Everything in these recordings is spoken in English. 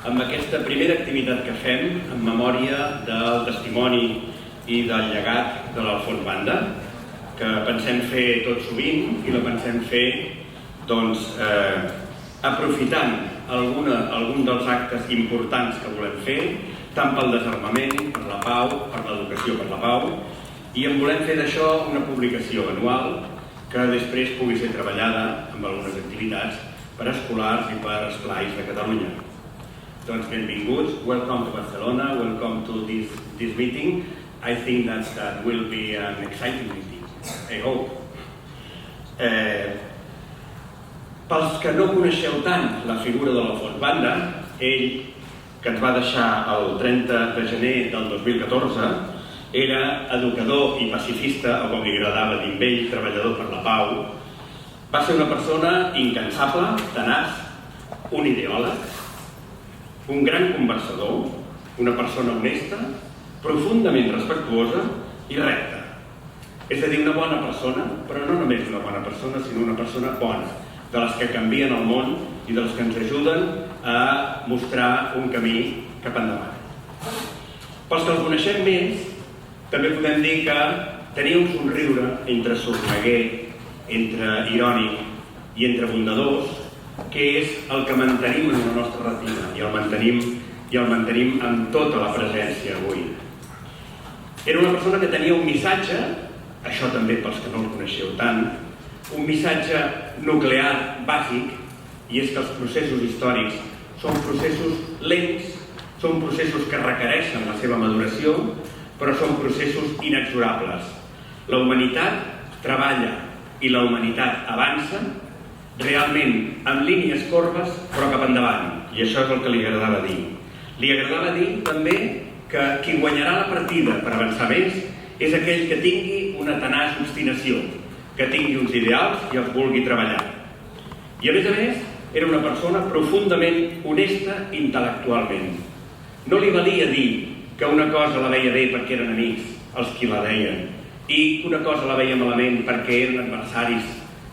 amb aquesta primera activitat que fem en memòria del testimoni i del llegat de l'Alfons Banda, que pensem fer tot sovint i la pensem fer aprofitant algun dels actes importants que volem fer, tant pel desarmament, per la pau, per l'educació per la pau, i en volem fer d'això una publicació anual que després pugui ser treballada amb algunes activitats per escolars i per esplais de Catalunya. Doncs benvinguts, welcome to Barcelona, welcome to this meeting. I think that will be an exciting meeting, I hope. Pels que no coneixeu tant la figura de l'Alfons Banda, ell, que ens va deixar el 30 de gener del 2014, era educador i pacifista, o com li agradava dir ell, treballador per la pau. Va ser una persona incansable, tenaç, un ideòleg, un gran conversador, una persona honesta, profundament respectuosa i recta. És a dir, una bona persona, però no només una bona persona, sinó una persona bona, de les que canvien el món i de les que ens ajuden a mostrar un camí cap endavant. Pels que els coneixem més, també podem dir que tenia un somriure entre sorneguer, entre irònic i entre bondadors, que és el que mantenim en la nostra retina i el mantenim amb tota la presència avui. Era una persona que tenia un missatge, això també pels que no el coneixeu tant, un missatge nuclear bàsic, i és que els processos històrics són processos lents, són processos que requereixen la seva maduració, però són processos inexorables. La humanitat treballa i la humanitat avança realment amb línies corbes, però cap endavant, i això és el que li agradava dir. Li agradava dir també que qui guanyarà la partida per avançar més és aquell que tingui una tenaç obstinació, que tingui uns ideals i els vulgui treballar. I a més, era una persona profundament honesta intel·lectualment. No li valia dir que una cosa la veia bé perquè eren amics els qui la deien i que una cosa la veia malament perquè eren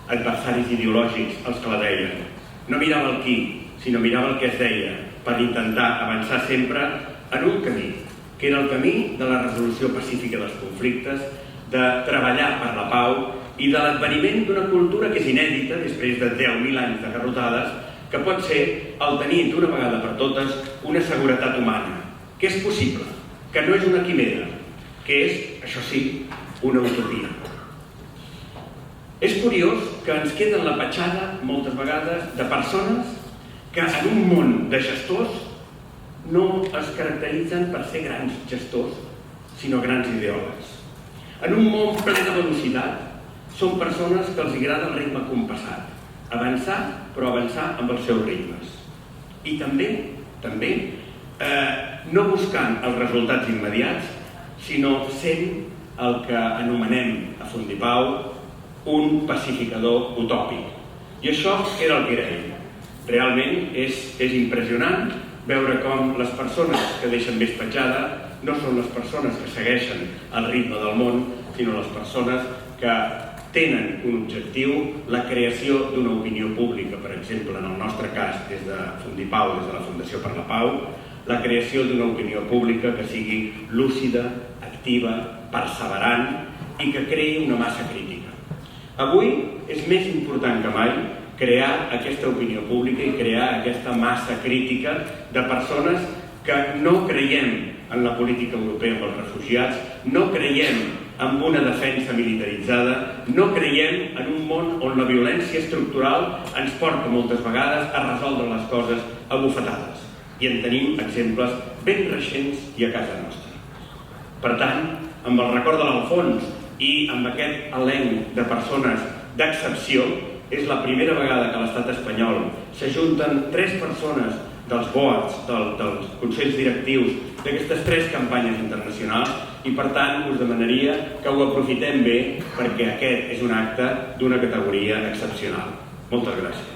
adversaris ideològics els que la deien. No mirava el qui, sinó mirava el que es deia per intentar avançar sempre en un camí, que era el camí de la resolució pacífica dels conflictes, de treballar per la pau i de l'adveniment d'una cultura que és inèdita després de 10.000 anys de garrotades, que pot ser el tenir d'una vegada per totes una seguretat humana, que és possible, que no és una quimera, que és, això sí, una utopia. És curiós que ens queda en la petjada moltes vegades de persones que en un món de gestors no es caracteritzen per ser grans gestors, sinó grans ideòlegs. En un món ple de velocitat, són persones que els agrada el ritme compassat, avançar, però avançar amb els seus ritmes. I també, no buscant els resultats immediats, sinó sent el que anomenem a Fundipau un pacificador utòpic. I això era el que era ell. Realment és impressionant veure com les persones que deixen més petjada no són les persones que segueixen el ritme del món, sinó les persones que tenen un objectiu, la creació d'una opinió pública, per exemple, en el nostre cas, des de Fundipau, des de la Fundació per la Pau, la creació d'una opinió pública que sigui lúcida, activa, perseverant i que creï una massa crítica. Avui és més important que mai crear aquesta opinió pública i crear aquesta massa crítica de persones que no creiem en la política europea pels refugiats, no creiem en una defensa militaritzada, no creiem en un món on la violència estructural ens porta moltes vegades a resoldre les coses a bufetades. I en tenim exemples ben recents i a casa nostra. Per tant, amb el record de l'Alfons i amb aquest elenc de persones d'excepció, és la primera vegada que a l'estat espanyol s'ajunten 3 persones dels boards, dels consells directius d'aquestes 3 campanyes internacionals i per tant us demanaria que ho aprofitem bé perquè aquest és un acte d'una categoria excepcional. Moltes gràcies.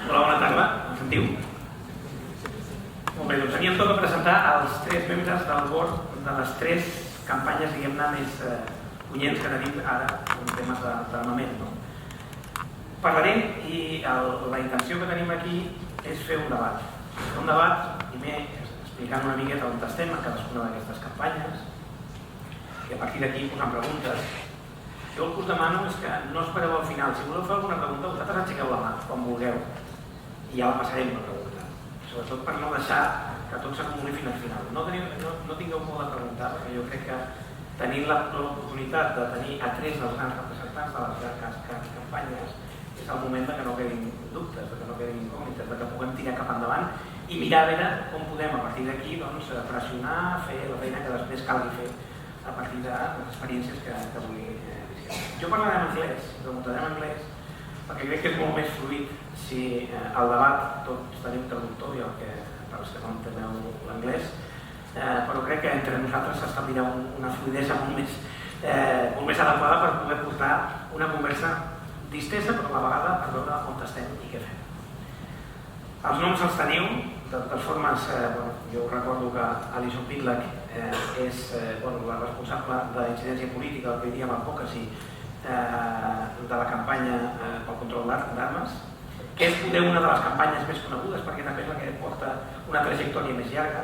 Hola, bona tarda. Em sentiu? Molt bé, doncs a mi em toca presentar els 3 membres del board de les 3 campanyes, diguem-ne, més punyents que tenim ara en temes d'armament. Parlarem i la intenció que tenim aquí és fer un debat. Un debat, primer, explicant una miqueta on estem en cadascuna d'aquestes campanyes, i a partir d'aquí posant preguntes. Jo el que us demano és que no espereu al final. Si voleu fer alguna pregunta, vosaltres aixequeu la mà, quan vulgueu, i ja la passarem la pregunta. Sobretot per no deixar que tot s'acumuli fins al final. No tingueu por de preguntar, perquè jo crec que tenint l'oportunitat de tenir a tres dels grans representants de les campanyes és el moment que no quedin dubtes, que no quedin incògnites, que puguem tirar cap endavant i mirar a veure com podem a partir d'aquí pressionar, fer la feina que després calgui fer a partir de les experiències que avui visquem. Jo parlaré en anglès, preguntaré en anglès, perquè crec que és molt més fluid si al debat tots tenim traductor, i per als que no enteneu l'anglès, però crec que entre nosaltres s'establirà una fluidesa molt més adequada per poder portar una conversa distesa, però a la vegada per veure on estem i què fem. Els noms els teniu, de totes formes, jo recordo que Alison Pidlak és la responsable de l'incidència política del PDM Advocacy de la campanya pel control d'armes, que és poder una de les campanyes més conegudes perquè també és la que porta una trajectòria més llarga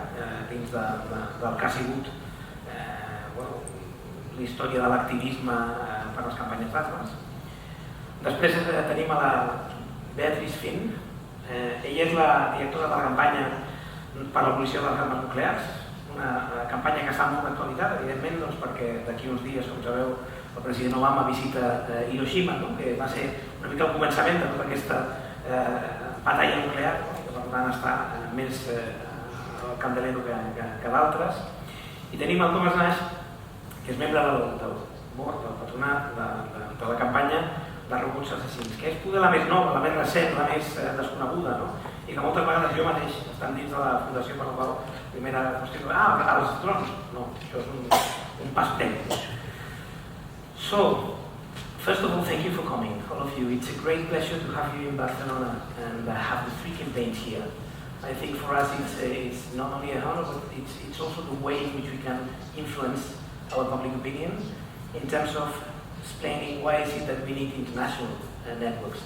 dins del que ha sigut la història de l'activisme per les campanyes d'armes. Després tenim a la Beatrice Finn. Ella és la directora de la campanya per l'abolició de les armes nuclears, una campanya que està molt d'actualitat, evidentment, perquè d'aquí uns dies, com sabeu, el president Obama visita Hiroshima, que va ser una mica el començament de tota aquesta batalla nuclear, que per tant està més al candelero que d'altres. I tenim el Thomas Nash, que és membre del board, del patronat de la campanya de robots assassins, que és poder la més nova, la més recent, la més desconeguda, i que moltes vegades jo mateix, estan dins de la fundació per la qual primera qüestió, els drons, no, això és un pas tècnic. So, first of all, thank you for coming, all of you. It's a great pleasure to have you in Barcelona and have the three campaigns here. I think for us it's not only an honor, but it's also the way in which we can influence our public opinion in terms of explaining why is it that we need international networks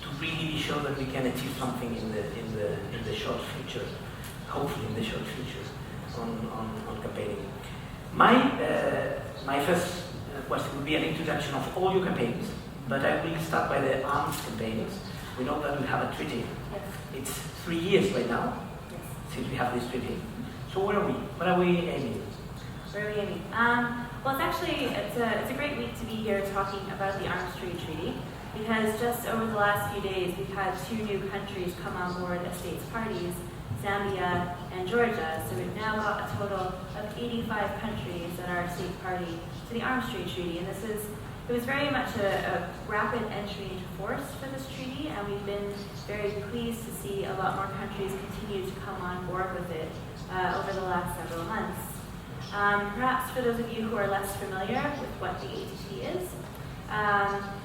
to really be sure that we can achieve something in the short future, hopefully in the short future, on campaigning. My first question would be an introduction of all your campaigns, but I will start by the arms campaigns. We know that we have a treaty. Yes. It's 3 years right now since we have this treaty. So where are we? What are we aiming? Where are we aiming? Well, it's a great week to be here talking about the Arms Trade Treaty, because just over the last few days we've had 2 new countries come on board as states parties, Zambia and Georgia. So we've now got a total of 85 countries that are a state party to the Arms Trade Treaty, and it was very much a rapid entry into force for this treaty, and we've been very pleased to see a lot more countries continue to come on board with it over the last several months. Perhaps for those of you who are less familiar with what the ATT is,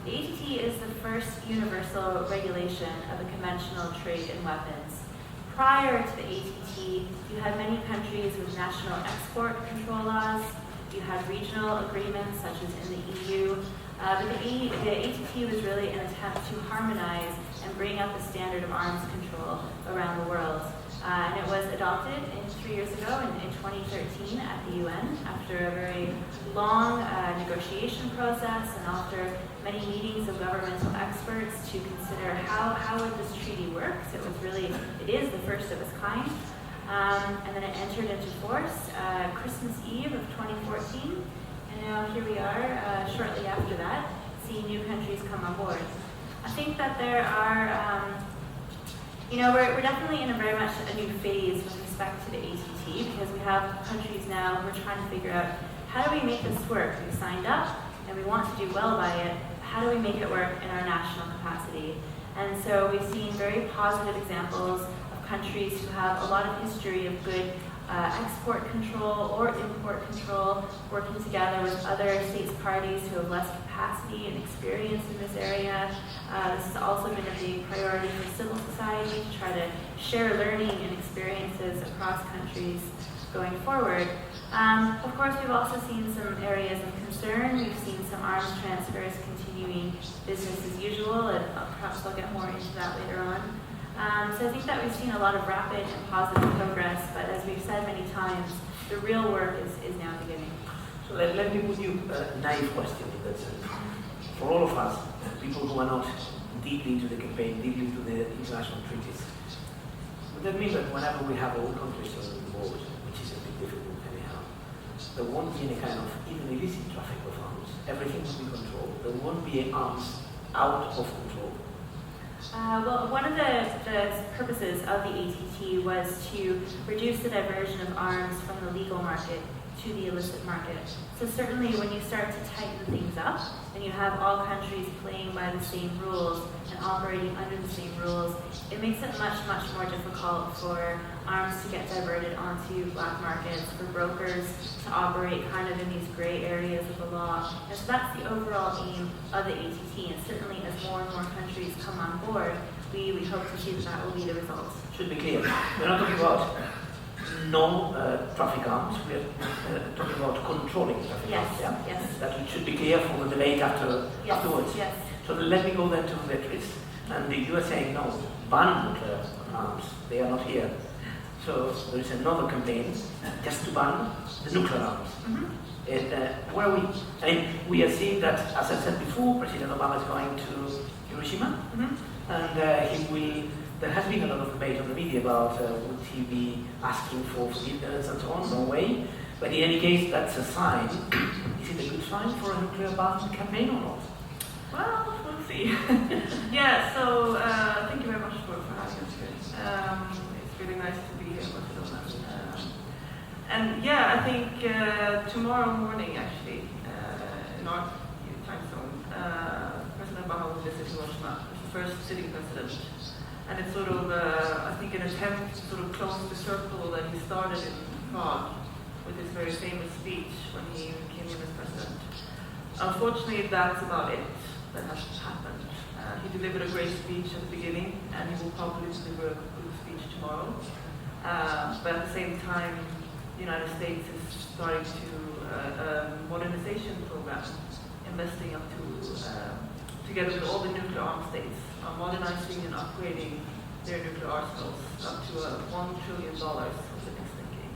the ATT is the first universal regulation of a conventional trade in weapons. Prior to the ATT, you had many countries with national export control laws. You had regional agreements, such as in the EU, but the ATT was really an attempt to harmonize and bring up the standard of arms control around the world. And it was adopted 3 years ago in 2013 at the UN after a very long negotiation process and after many meetings of governmental experts to consider how would this treaty work. So it is the first of its kind. And then it entered into force Christmas Eve of 2014, and now here we are shortly after that, seeing new countries come on board. I think that there are, we're definitely in a very much a new phase with respect to the ATT, because we have countries now who are trying to figure out, how do we make this work? We signed up and we want to do well by it. How do we make it work in our national capacity? And so we've seen very positive examples countries who have a lot of history of good export control or import control, working together with other states parties who have less capacity and experience in this area. This has also been a big priority for civil society to try to share learning and experiences across countries going forward. Of course, we've also seen some areas of concern. We've seen some arms transfers continuing business as usual, and perhaps I'll get more into that later on. So I think that we've seen a lot of rapid and positive progress, but as we've said many times, the real work is now beginning. So let me put you a naive question in that sense. For all of us, people who are not deeply into the campaign, deeply into the international treaties, would that mean that whenever we have all countries on board, which is a bit difficult anyhow, there won't be any kind of even illicit traffic of arms? Everything will be controlled. There won't be arms out of control. Well, one of the purposes of the ATT was to reduce the diversion of arms from the legal market to the illicit market. So certainly when you start to tighten things up and you have all countries playing by the same rules and operating under the same rules, it makes it much, much more difficult for arms to get diverted onto black markets, for brokers to operate kind of in these gray areas of the law. And so that's the overall aim of the ATT, and certainly as more and more countries come on board, we hope to see that will be the result. Should be clear. We're not talking about no traffic arms, we're talking about controlling traffic arms. Yeah? Yes. That it should be clear for the debate afterwards. Yes. So let me go then to Beatrice. And you are saying no, ban nuclear arms, they are not here. So there is another campaign just to ban the nuclear arms. Mm-hmm. Where are we? I mean, we are seeing that, as I said before, President Obama is going to Hiroshima, and he will. There has been a lot of debate on the media about would he be asking for forgiveness and so on. No way. But in any case, that's a sign. Is it a good sign for a nuclear ban campaign or not? Well, we'll see. Yeah, so thank you very much for having us here. It's really nice to be here in Barcelona. And yeah, I think tomorrow morning, actually, in our time zone, President Obama will visit Hiroshima as the first sitting president. And it's sort of, I think, an attempt to sort of close the circle that he started in Prague with his very famous speech when he came in as president. Unfortunately, that's about it that has happened. He delivered a great speech at the beginning, and he will probably deliver a good speech tomorrow. But at the same time, the United States is starting to a modernization program, investing up to, together with all the nuclear armed states, modernizing and upgrading their nuclear arsenals up to $1 trillion over the next decade.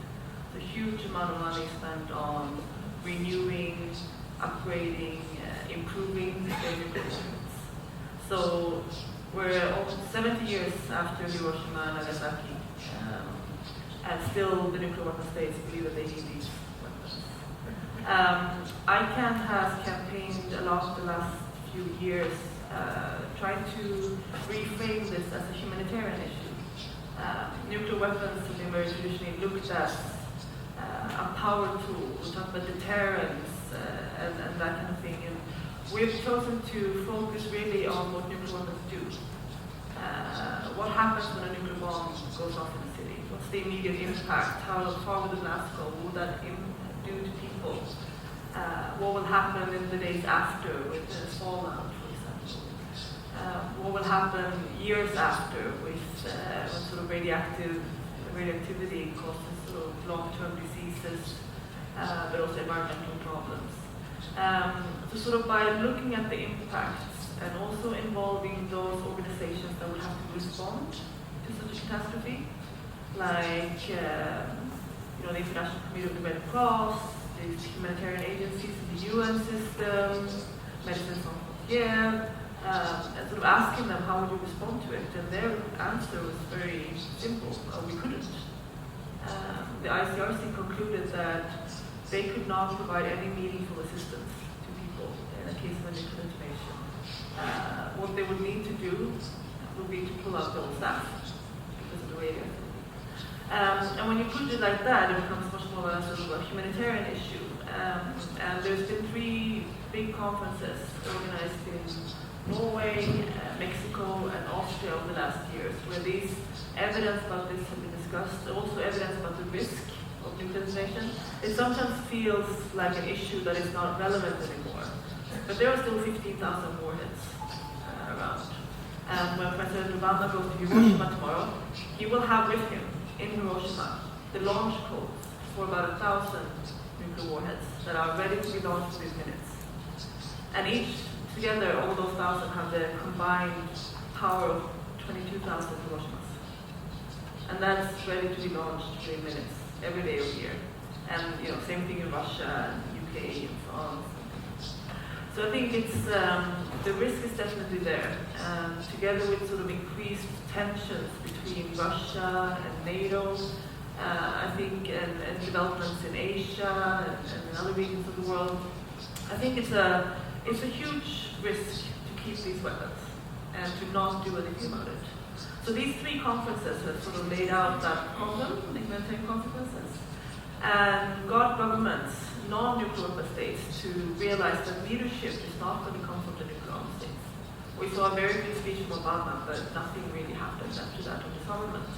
It's a huge amount of money spent on renewing, upgrading, improving their nuclear weapons. So we're almost 70 years after Hiroshima and Nagasaki, and still the nuclear weapon states believe that they need these weapons. ICANN has campaigned a lot the last few years trying to reframe this as a humanitarian issue. Nuclear weapons have been very traditionally looked at a power tool. We talk about deterrence and that kind of thing. And we've chosen to focus really on what nuclear weapons do. What happens when a nuclear bomb goes off in a city? What's the immediate impact? How far will the blast go? What will that do to people? What will happen in the days after with the fallout, for example? What will happen years after with when sort of radioactivity causes sort of long-term diseases, but also environmental problems. So sort of by looking at the impacts and also involving those organizations that will have to respond to such a catastrophe, like the International Committee of the Red Cross, these humanitarian agencies in the UN system, Médecins Sans Frontières, and sort of asking them how would you respond to it, and their answer was very simple: we couldn't. The ICRC concluded that they could not provide any meaningful assistance to people in a case of a nuclear detonation. What they would need to do would be to pull out the whole staff because of the radioactivity. And when you put it like that, it becomes much more a sort of a humanitarian issue. And there's been 3 big conferences organized in Norway, Mexico, and Austria over the last years, where these evidence about this have been discussed, also evidence about the risk nuclear detonation, it sometimes feels like an issue that is not relevant anymore. But there are still 15,000 warheads around. And when President Obama goes to Hiroshima tomorrow, he will have with him in Hiroshima the launch codes for about 1,000 nuclear warheads that are ready to be launched within minutes. And each together, all those 1,000 have the combined power of 22,000 Hiroshimas. And that's ready to be launched within minutes, every day of the year. And same thing in Russia and UK and France. So I think it's the risk is definitely there. Together with sort of increased tensions between Russia and NATO, I think, and developments in Asia and in other regions of the world, I think it's a huge risk to keep these weapons and to not do anything about it. So these three conferences have sort of laid out that problem, the humanitarian consequences, and got governments, non-nuclear weapon states, to realize that leadership is not going to come from the nuclear armed states. We saw a very good speech from Obama, but nothing really happened after that on disarmament.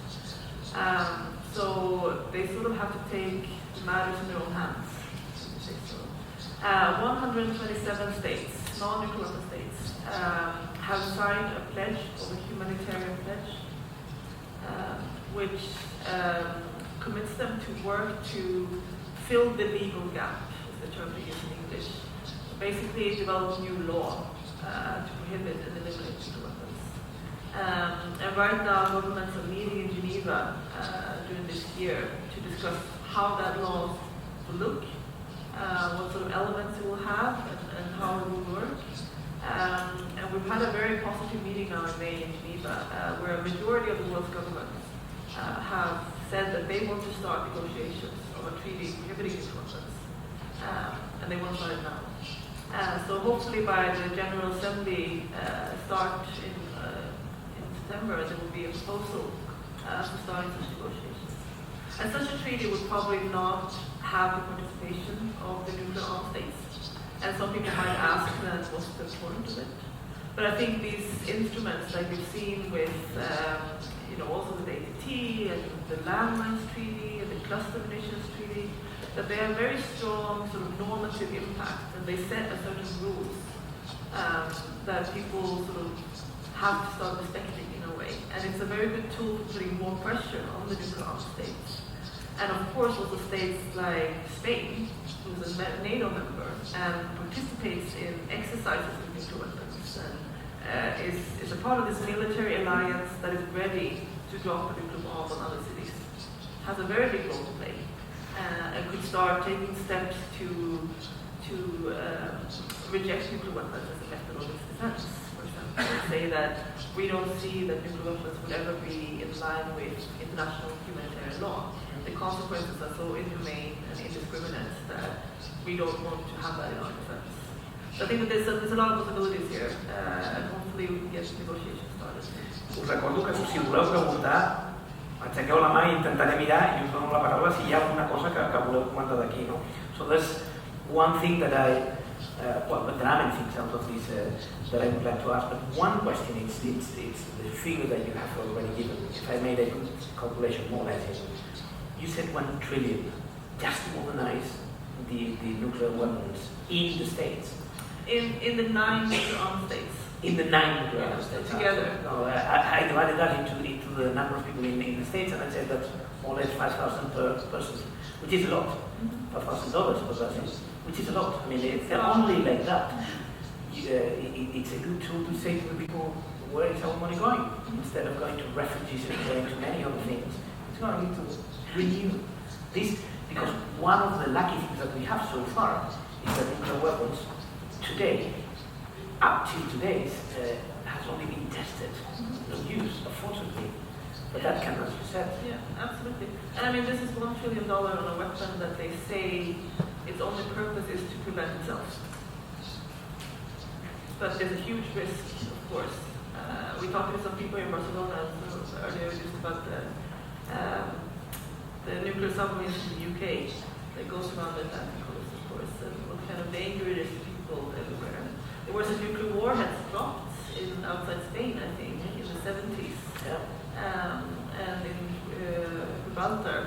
So they sort of have to take matters in their own hands. 127 states, non-nuclear weapon states, have signed a pledge, called a humanitarian pledge, which commits them to work to fill the legal gap, is the term they use in English. Basically, develop new law to prohibit and eliminate nuclear weapons. And right now, governments are meeting in Geneva during this year to discuss how that law will look, what sort of elements it will have, and how it will work. And we've had a very positive meeting now in May in Geneva, where a majority of the world's governments have said that they want to start negotiations of a treaty prohibiting nuclear weapons, and they want to start it now. So hopefully by the General Assembly start in September, there will be a proposal for starting such negotiations. And such a treaty would probably not have the participation of the nuclear armed states. And some people might ask then what's the point of it. But I think these instruments, like we've seen with, also with ATT and the Landmines Treaty and the Cluster Munitions Treaty, that they have very strong sort of normative impact, and they set a certain rules that people sort of have to start respecting in a way. And it's a very good tool for putting more pressure on the nuclear armed states. And of course also states like Spain, who's a NATO member and participates in exercises with nuclear weapons and is a part of this military alliance that is ready to drop a nuclear bomb on other cities, has a very big role to play, and could start taking steps to reject nuclear weapons as a method of its defense, for example. Say that we don't see that nuclear weapons would ever be in line with international humanitarian law. The consequences are so inhumane and indiscriminate that we don't want to have that in our defense. So I think that there's a lot of possibilities here, and hopefully we can get negotiations started. Us recordo que si voleu preguntar, aixequeu la mà i intentaré mirar i us dono la paraula si hi ha alguna cosa que voleu comentar d'aquí, no? So there's one thing that but there are many things out of this that I would like to ask, but one question is the figure that you have already given. If I made a good calculation, more or less, you said 1 trillion just to modernize the nuclear weapons in the States. In the 9 nuclear armed states. In the 9 nuclear armed states. Together. No, I divided that into the number of people in the States, and I said that's more or less 5,000 per person, which is a lot. $5,000 per person, which is a lot. I mean, it's only like that. It's a good tool to say to the people, where is our money going? Instead of going to refugees and going to many other things, it's going to renew this, because one of the lucky things that we have so far is that nuclear weapons today, up till today, has only been tested, no use, unfortunately. But that can, as you said. Yeah, absolutely. And I mean, this is $1 trillion on a weapon that they say its only purpose is to prevent itself. But there's a huge risk, of course. We talked to some people in Barcelona earlier just about the nuclear submarines in the UK that goes around the Atlantic coast, of course, and what kind of danger it is to people everywhere. There were some nuclear warheads dropped outside Spain, I think, in the 70s. Yeah. And in Gibraltar,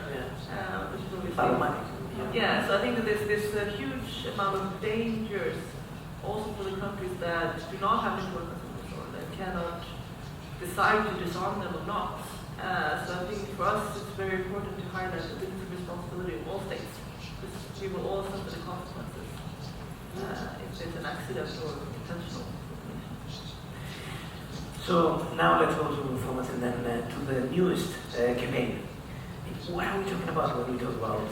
which is only problematic. Yeah, so I think that there's a huge amount of dangers also for the countries that do not have nuclear weapons or that cannot decide to disarm them or not. So I think for us it's very important to highlight that this is a responsibility of all states. Because we will all suffer the consequences if there's an accident or intentional. So now let's go to performance and then to the newest campaign. What are we talking about when we talk about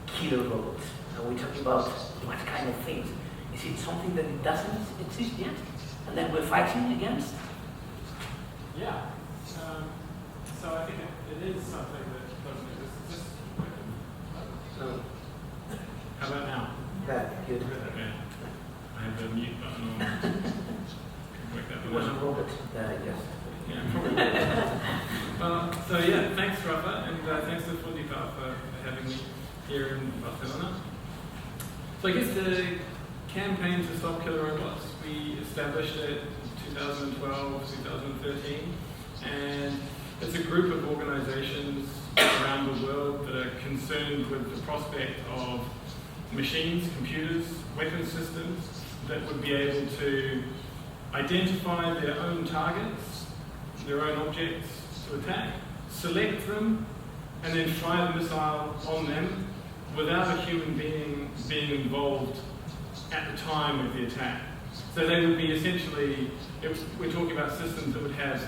killer robots? Are we talking about what kind of things? Is it something that doesn't exist yet and that we're fighting against? Yeah. So I think it is something that doesn't exist. No. How about now? Yeah, good. Okay. I have the mute button on. Work that It one was a out. robot, yes. Yeah, probably. So yeah, thanks Rafa, and thanks to Fundipa for having me here in Barcelona. So I guess the campaign to stop killer robots, we established it in 2012, 2013, and it's a group of organizations around the world that are concerned with the prospect of machines, computers, weapon systems that would be able to identify their own targets, their own objects to attack, select them, and then fire the missile on them without a human being being involved at the time of the attack. So they would be essentially, we're talking about systems that would have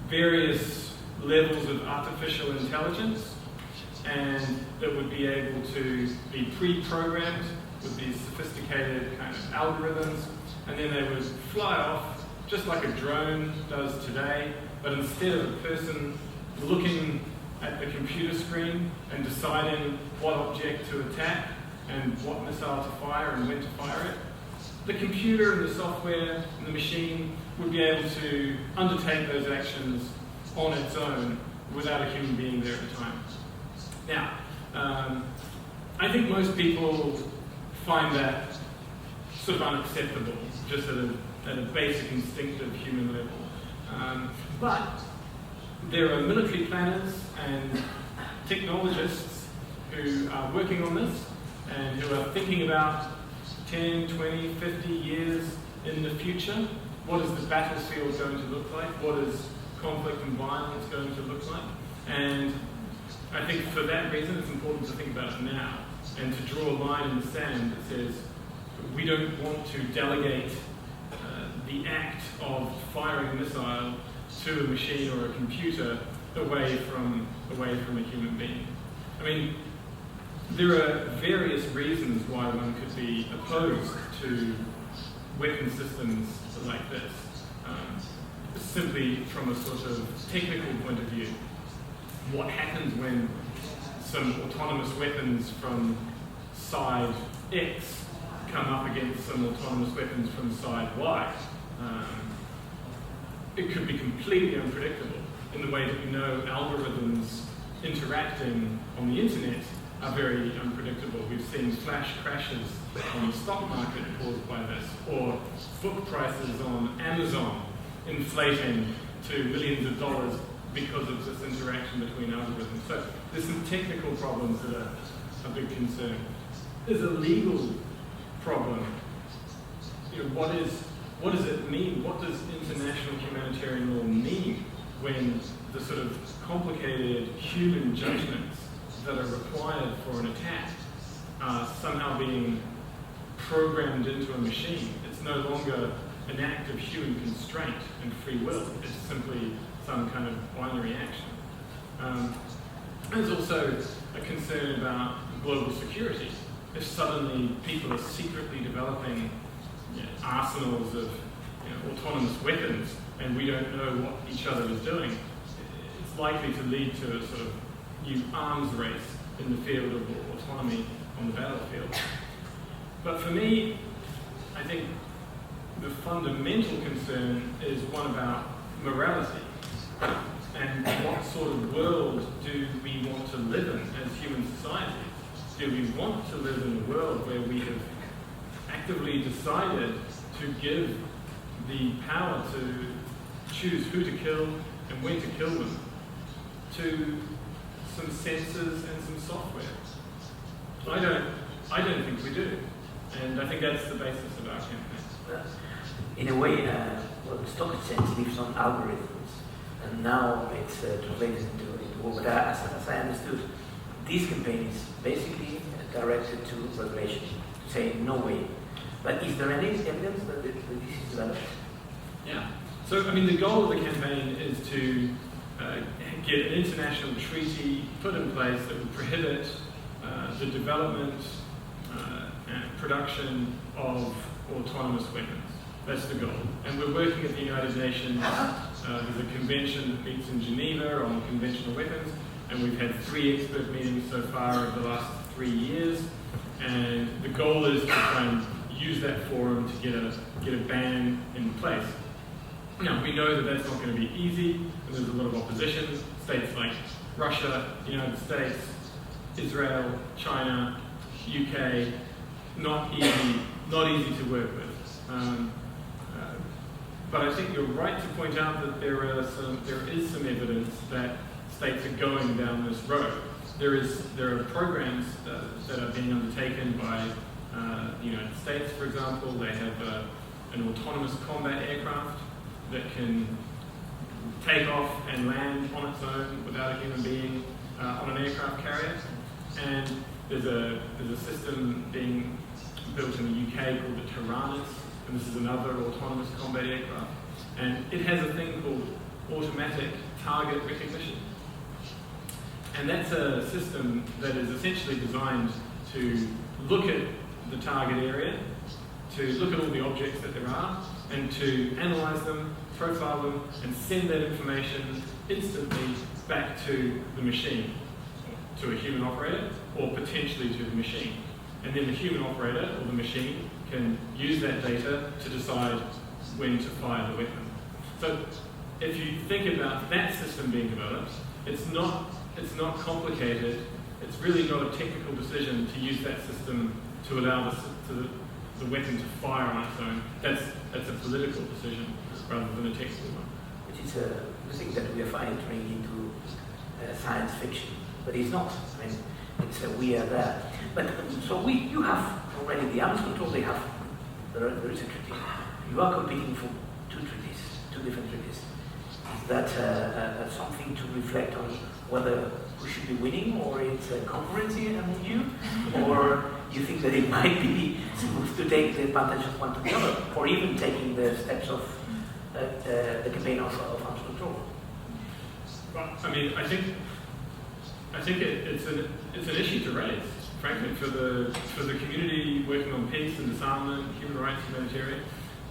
various levels of artificial intelligence and that would be able to be pre-programmed with these sophisticated kind of algorithms, and then they would fly off just like a drone does today, but instead of a person looking at the computer screen and deciding what object to attack and what missile to fire and when to fire it, the computer and the software and the machine would be able to undertake those actions on its own without a human being there at the time. Now, I think most people find that sort of unacceptable, just at a basic instinctive human level. But there are military planners and technologists who are working on this and who are thinking about 10, 20, 50 years in the future. What is the battlefield going to look like? What is conflict and violence going to look like? And I think for that reason it's important to think about it now and to draw a line in the sand that says we don't want to delegate the act of firing a missile to a machine or a computer away from a human being. I mean, there are various reasons why one could be opposed to weapon systems like this. Simply from a sort of technical point of view. What happens when some autonomous weapons from side X come up against some autonomous weapons from side Y? It could be completely unpredictable in the way that we know algorithms interacting on the internet are very unpredictable. We've seen flash crashes on the stock market caused by this, or book prices on Amazon inflating to millions of dollars because of this interaction between algorithms. So there's some technical problems that are a big concern. There's a legal problem. You know, what does it mean? What does international humanitarian law mean when the sort of complicated human judgments that are required for an attack are somehow being programmed into a machine? It's no longer an act of human constraint and free will. It's simply some kind of binary action. There's also a concern about global security. If suddenly people are secretly developing arsenals of autonomous weapons and we don't know what each other is doing, it's likely to lead to a sort of new arms race in the field of autonomy on the battlefield. But for me, I think the fundamental concern is one about morality and what sort of world do we want to live in as human societies? Do we want to live in a world where we have actively decided to give the power to choose who to kill and when to kill them to some sensors and some software? I don't think we do. And I think that's the basis of our campaign. In a way, well, the stock exchange lives on algorithms, and now it's translated into what, as I understood, this campaign is basically directed to regulation, to say no way. But is there any evidence that this is developed? Yeah. So, I mean, the goal of the campaign is to get an international treaty put in place that would prohibit the development and production of autonomous weapons. That's the goal. And we're working at the United Nations. There's a convention that meets in Geneva on conventional weapons, and we've had 3 expert meetings so far over the last 3 years. And the goal is to try and use that forum to get a ban in place. Now, we know that that's not going to be easy, and there's a lot of opposition. States like Russia, the United States, Israel, China, UK, not easy to work with. But I think you're right to point out that there is some evidence that states are going down this road. There are programs that are being undertaken by the United States, for example. They have an autonomous combat aircraft that can take off and land on its own without a human being on an aircraft carrier. And there's a system being built in the UK called the Taranis, and this is another autonomous combat aircraft. And it has a thing called automatic target recognition. And that's a system that is essentially designed to look at the target area, to look at all the objects that there are, and to analyze them, profile them, and send that information instantly back to the machine, to a human operator, or potentially to the machine. And then the human operator or the machine can use that data to decide when to fire the weapon. So if you think about that system being developed, it's not complicated. It's really not a technical decision to use that system to allow the weapon to fire on its own. That's a political decision rather than a technical one. Which is the thing that we are entering into science fiction, but it's not. I mean, it's we are there. But so you have already the arms control. There is a treaty. You are competing for 2 different treaties. Is that something to reflect on whether we should be winning, or it's a concurrency among you, or you think that it might be smooth to take the advantage of one to the other, or even taking the steps of the campaign of arms control? Well, I mean, I think it's an issue to raise, frankly, for the community working on peace and disarmament, human rights, humanitarian.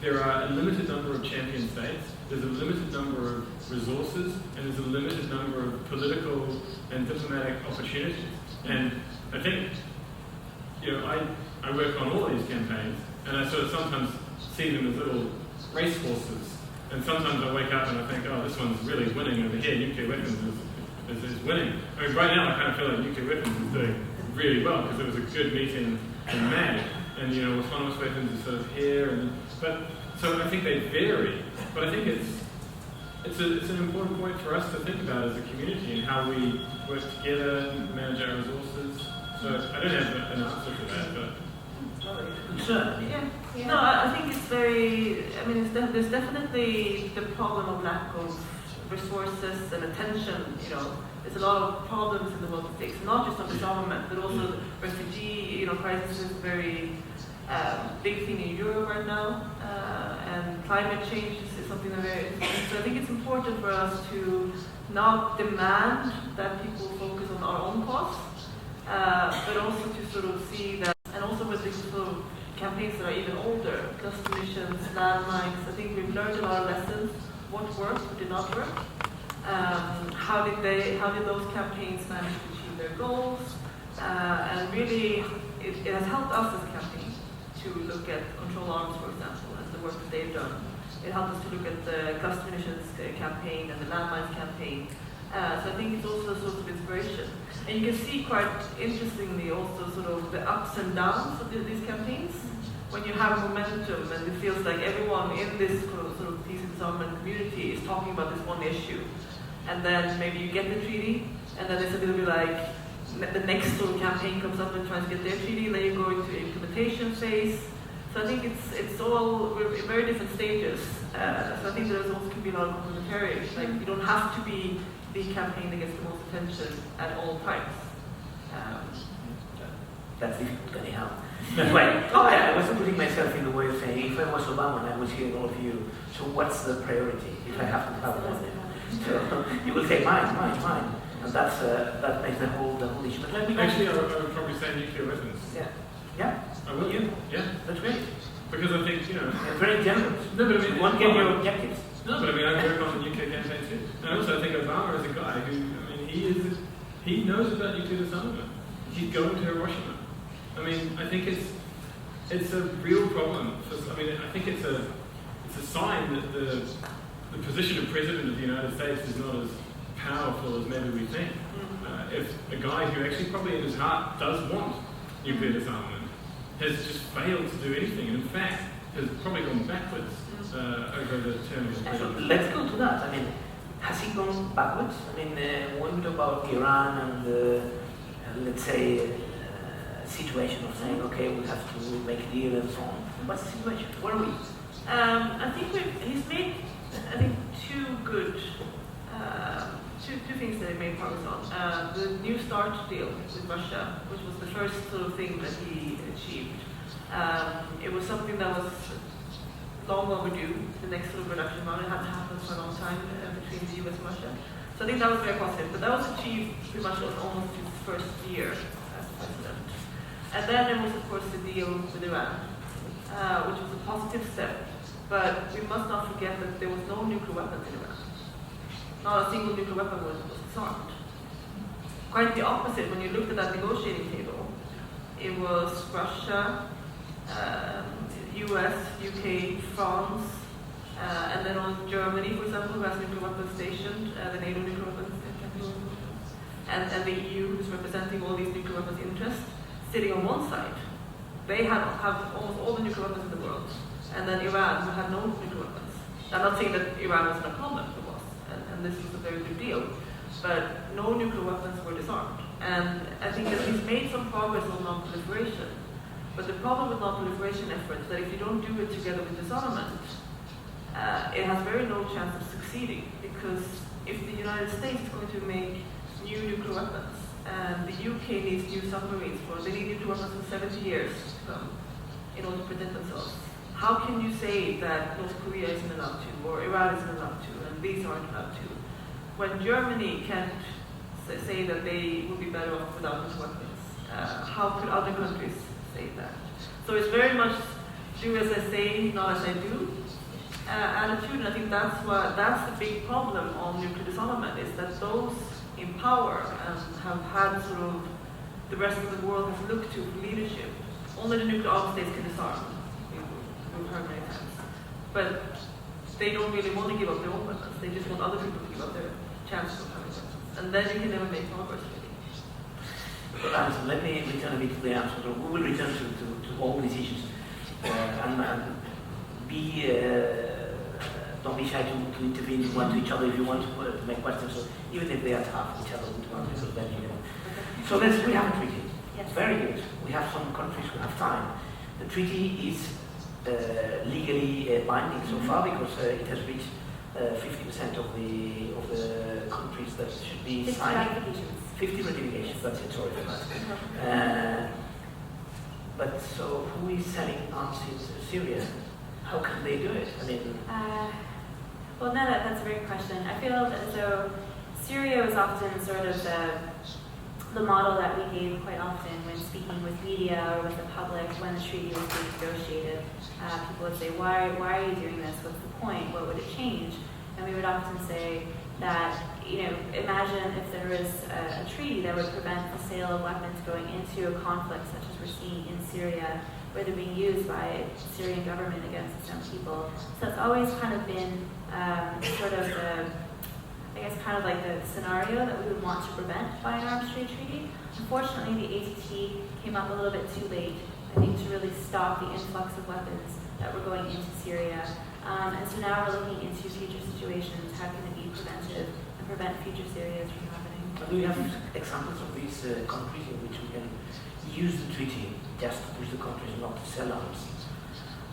There are a limited number of champion states, there's a limited number of resources, and there's a limited number of political and diplomatic opportunities. And I think, I work on all these campaigns, and I sort of sometimes see them as little racehorses. And sometimes I wake up and I think, oh, this one's really winning over here. Nuclear weapons is winning. I mean, right now I kind of feel like nuclear weapons is doing really well because it was a good meeting in May. And, autonomous weapons are sort of here. So I think they vary. But I think it's an important point for us to think about as a community and how we work together and manage our resources. So I don't have an answer for that, but... Yeah. No, I think it's very. I mean, there's definitely the problem of lack of resources and attention. There's a lot of problems in the world today, not just on disarmament, but also refugee. Crisis is a very big thing in Europe right now, and climate change is something that very. So I think it's important for us to not demand that people focus on our own costs, but also to sort of see that, and also with these sort of campaigns that are even older, cluster missions, landmines. I think we've learned a lot of lessons. What worked, what did not work. How did those campaigns manage to achieve their goals? And really, it has helped us as a campaign to look at control arms, for example, and the work that they've done. It helped us to look at the cluster missions campaign and the landmines campaign. So I think it's also a source of inspiration. And you can see quite interestingly also sort of the ups and downs of these campaigns. When you have momentum and it feels like everyone in this sort of peace and disarmament community is talking about this one issue. And then maybe you get the treaty and then it's a little bit like the next sort of campaign comes up and tries to get their treaty, and then you go into implementation phase. So I think it's all we're in very different stages. So I think there also can be a lot of complementarity. Like you don't have to be the campaign that gets the most attention at all times. That's difficult anyhow. Right. Oh, I wasn't putting myself in the way of saying, if I was Obama and I was hearing all of you, so what's the priority if I have to have one? So you will say mine. And that makes the whole issue. But let me Actually, I would probably say nuclear weapons. Yeah. I will. You? Yeah. That's great. Because I think, You're very generous. No, but I mean, You won't get your objectives. No, but I mean, I work on the nuclear campaign too. And also I think Obama is a guy who, I mean, he knows about nuclear disarmament. He's going to Hiroshima. I mean, I think it's a real problem. I think it's a sign that the position of President of the United States is not as powerful as maybe we think. If a guy who actually probably in his heart does want nuclear disarmament has just failed to do anything, and in fact has probably gone backwards over the term of his So presidency. let's go to that. I mean, has he gone backwards? I mean, when we talk about Iran and let's say situation of saying, okay, we have to make a deal and so on. What's the situation? Where are we? I think he's made, two things that he made progress on. The New START deal with Russia, which was the first sort of thing that he achieved. It was something that was long overdue, the next sort of reduction amount. It hadn't happened for a long time between the US and Russia. So I think that was very positive. But that was achieved pretty much on almost his first year as president. And then there was, of course, the deal with Iran, which was a positive step. But we must not forget that there was no nuclear weapons in Iran. Not a single nuclear weapon was disarmed. Quite the opposite, when you looked at that negotiating table, it was Russia, US, UK, France, and then on Germany, for example, who has nuclear weapons stationed, the NATO nuclear weapons, and the EU, who's representing all these nuclear weapons interests, sitting on one side. They have almost all the nuclear weapons in the world. And then Iran, who had no nuclear weapons. I'm not saying that Iran wasn't a problem, it was. And this was a very big deal. But no nuclear weapons were disarmed. And I think that he's made some progress on non-proliferation. But the problem with non-proliferation efforts is that if you don't do it together with disarmament, it has very low chance of succeeding. Because if the United States is going to make new nuclear weapons, and the UK needs new submarines they need nuclear weapons for 70 years in order to protect themselves. How can you say that North Korea isn't allowed to, or Iran isn't allowed to, and these aren't allowed to? When Germany can't say that they will be better off without nuclear weapons, how could other countries say that? So it's very much do as I say, not as I do attitude, and I think that's the big problem on nuclear disarmament, is that those in power and have had sort of the rest of the world has looked to for leadership. Only the nuclear armed states can disarm. We've heard many times. But they don't really want to give up their own weapons. They just want other people to give up their chances of having weapons. And then you can never make progress, really. Well, Alison, let me return a bit to the answer. We will return to all these issues. Don't be shy to intervene one to each other if you want to make questions, so even if they are tough, each other would want to, then you know. So we have a treaty. Yes. Very good. We have some countries who have time. The treaty is legally binding so far because it has reached 50% of the countries that should be 50 signing. ratifications. 50 ratifications. That's it. Sorry for that. But so who is selling arms in Syria? How can they do it? I mean. Well, no, that's a great question. I feel that so Syria was often sort of the model that we gave quite often when speaking with media or with the public when the treaty was being negotiated. People would say, why are you doing this? What's the point? What would it change? And we would often say that, imagine if there was a treaty that would prevent the sale of weapons going into a conflict such as we're seeing in Syria, where they're being used by the Syrian government against its own people. So it's always kind of been sort of the scenario that we would want to prevent by an arms trade treaty. Unfortunately, the ATT came up a little bit too late, I think, to really stop the influx of weapons that were going into Syria. And so now we're looking into future situations. How can it be preventive and prevent future Syrias from happening? Do you have examples of these countries in which we can use the treaty just to push the countries not to sell arms?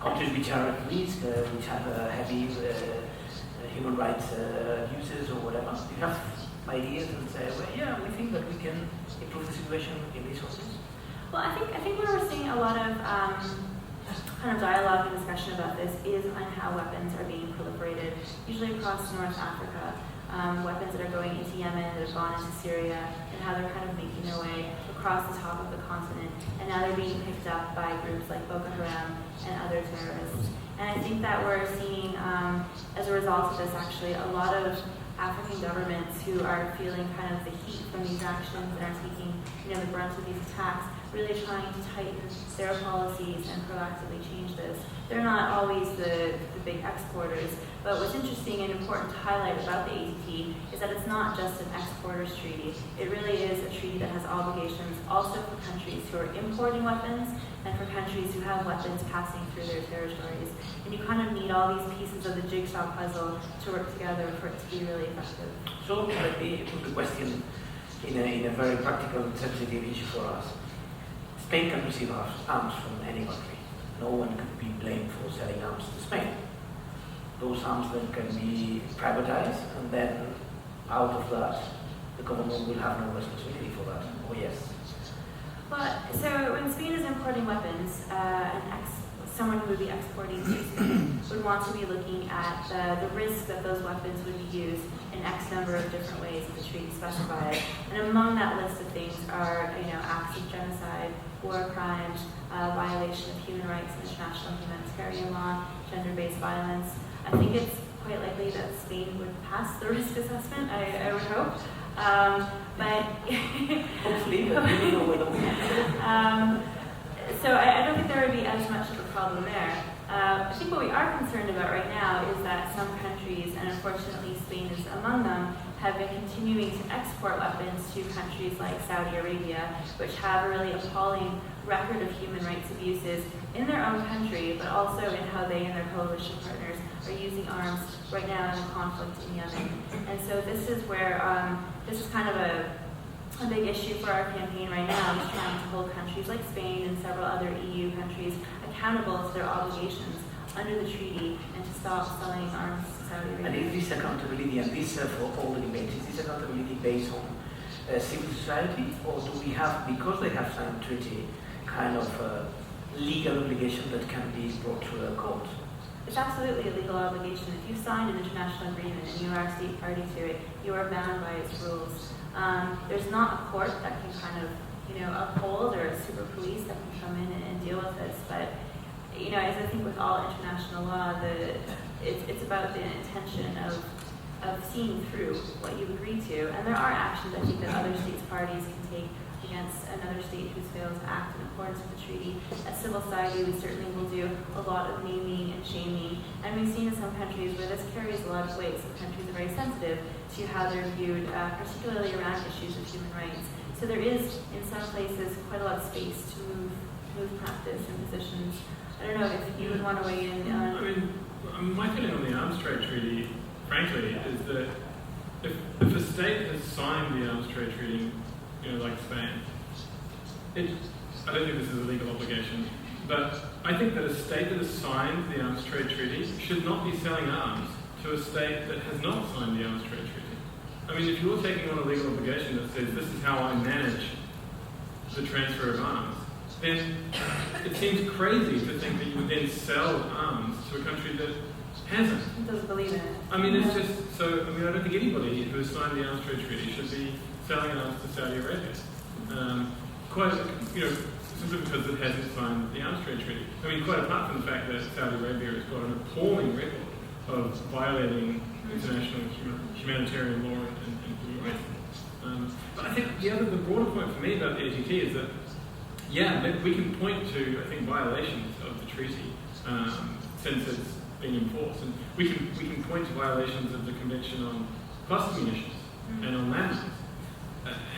Countries which are at risk, which have heavy human rights abuses or whatever. Do you have ideas and say, well, yeah, we think that we can improve the situation in these countries? Well, I think where we're seeing a lot of kind of dialogue and discussion about this is on how weapons are being proliferated, usually across North Africa. Weapons that are going into Yemen, that have gone into Syria, and how they're kind of making their way across the top of the continent. And now they're being picked up by groups like Boko Haram and other terrorists. And I think that we're seeing, as a result of this, actually, a lot of African governments who are feeling kind of the heat from these actions and are taking, the brunt of these attacks, really trying to tighten their policies and proactively change this. They're not always the big exporters, but what's interesting and important to highlight about the ATT is that it's not just an exporters treaty. It really is a treaty that has obligations also for countries who are importing weapons and for countries who have weapons passing through their territories. And you kind of need all these pieces of the jigsaw puzzle to work together for it to be really effective. So let me put the question in a very practical and sensitive issue for us. Spain can receive arms from any country. No one could be blamed for selling arms to Spain. Those arms then can be privatized, and then out of that, the government will have no responsibility for that. Oh yes. Well, so when Spain is importing weapons, someone who would be exporting to Spain would want to be looking at the risk that those weapons would be used in X number of different ways that the treaty specifies. And among that list of things are, acts of genocide, war crimes, violation of human rights and international humanitarian law, gender-based violence. I think it's quite likely that Spain would pass the risk assessment, I would hope. But hopefully, but we don't know whether so I don't think there would be as much of a problem there. I think what we are concerned about right now is that some countries, and unfortunately Spain is among them, have been continuing to export weapons to countries like Saudi Arabia, which have a really appalling record of human rights abuses in their own country, but also in how they and their coalition partners are using arms right now in the conflict in Yemen. And so this is where, this is kind of a big issue for our campaign right now, is trying to hold countries like Spain and several other EU countries accountable to their obligations under the treaty and to stop selling arms to Saudi Arabia. And is this accountability, and this for all the debates, is this accountability based on civil society, or do we have, because they have signed the treaty, kind of legal obligation that can be brought to the court? It's absolutely a legal obligation. If you've signed an international agreement and you are a state party to it, you are bound by its rules. There's not a court that can kind of, uphold, or a super police that can come in and deal with this. But, as I think with all international law, it's about the intention of seeing through what you agree to. And there are actions, I think, that other states' parties can take against another state who's failed to act in accordance with the treaty. At civil society, we certainly will do a lot of naming and shaming. And we've seen in some countries where this carries a lot of weight. Some countries are very sensitive to how they're viewed, particularly around issues of human rights. So there is, in some places, quite a lot of space to move practice and positions. I don't know if you would want to weigh in on... My feeling on the arms trade treaty, frankly, is that if a state has signed the arms trade treaty, like Spain, I don't think this is a legal obligation, but I think that a state that has signed the arms trade treaty should not be selling arms to a state that has not signed the arms trade treaty. I mean, if you're taking on a legal obligation that says this is how I manage the transfer of arms, then it seems crazy to think that you would then sell arms to a country that hasn't. It doesn't believe in it. I mean, it's just so. I don't think anybody who has signed the arms trade treaty should be selling arms to Saudi Arabia. Simply because it hasn't signed the arms trade treaty. I mean, quite apart from the fact that Saudi Arabia has got an appalling record of violating international humanitarian law and human rights. But I think the broader point for me about the ATT is that, we can point to, I think, violations of the treaty since it's been enforced. And we can point to violations of the Convention on Cluster Munitions and on landmines.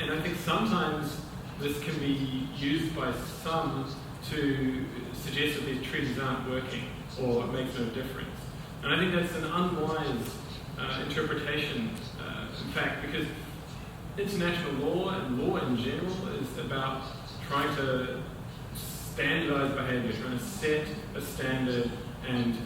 And I think sometimes this can be used by some to suggest that these treaties aren't working or it makes no difference. And I think that's an unwise interpretation, in fact, because international law and law in general is about trying to standardize behavior, trying to set a standard and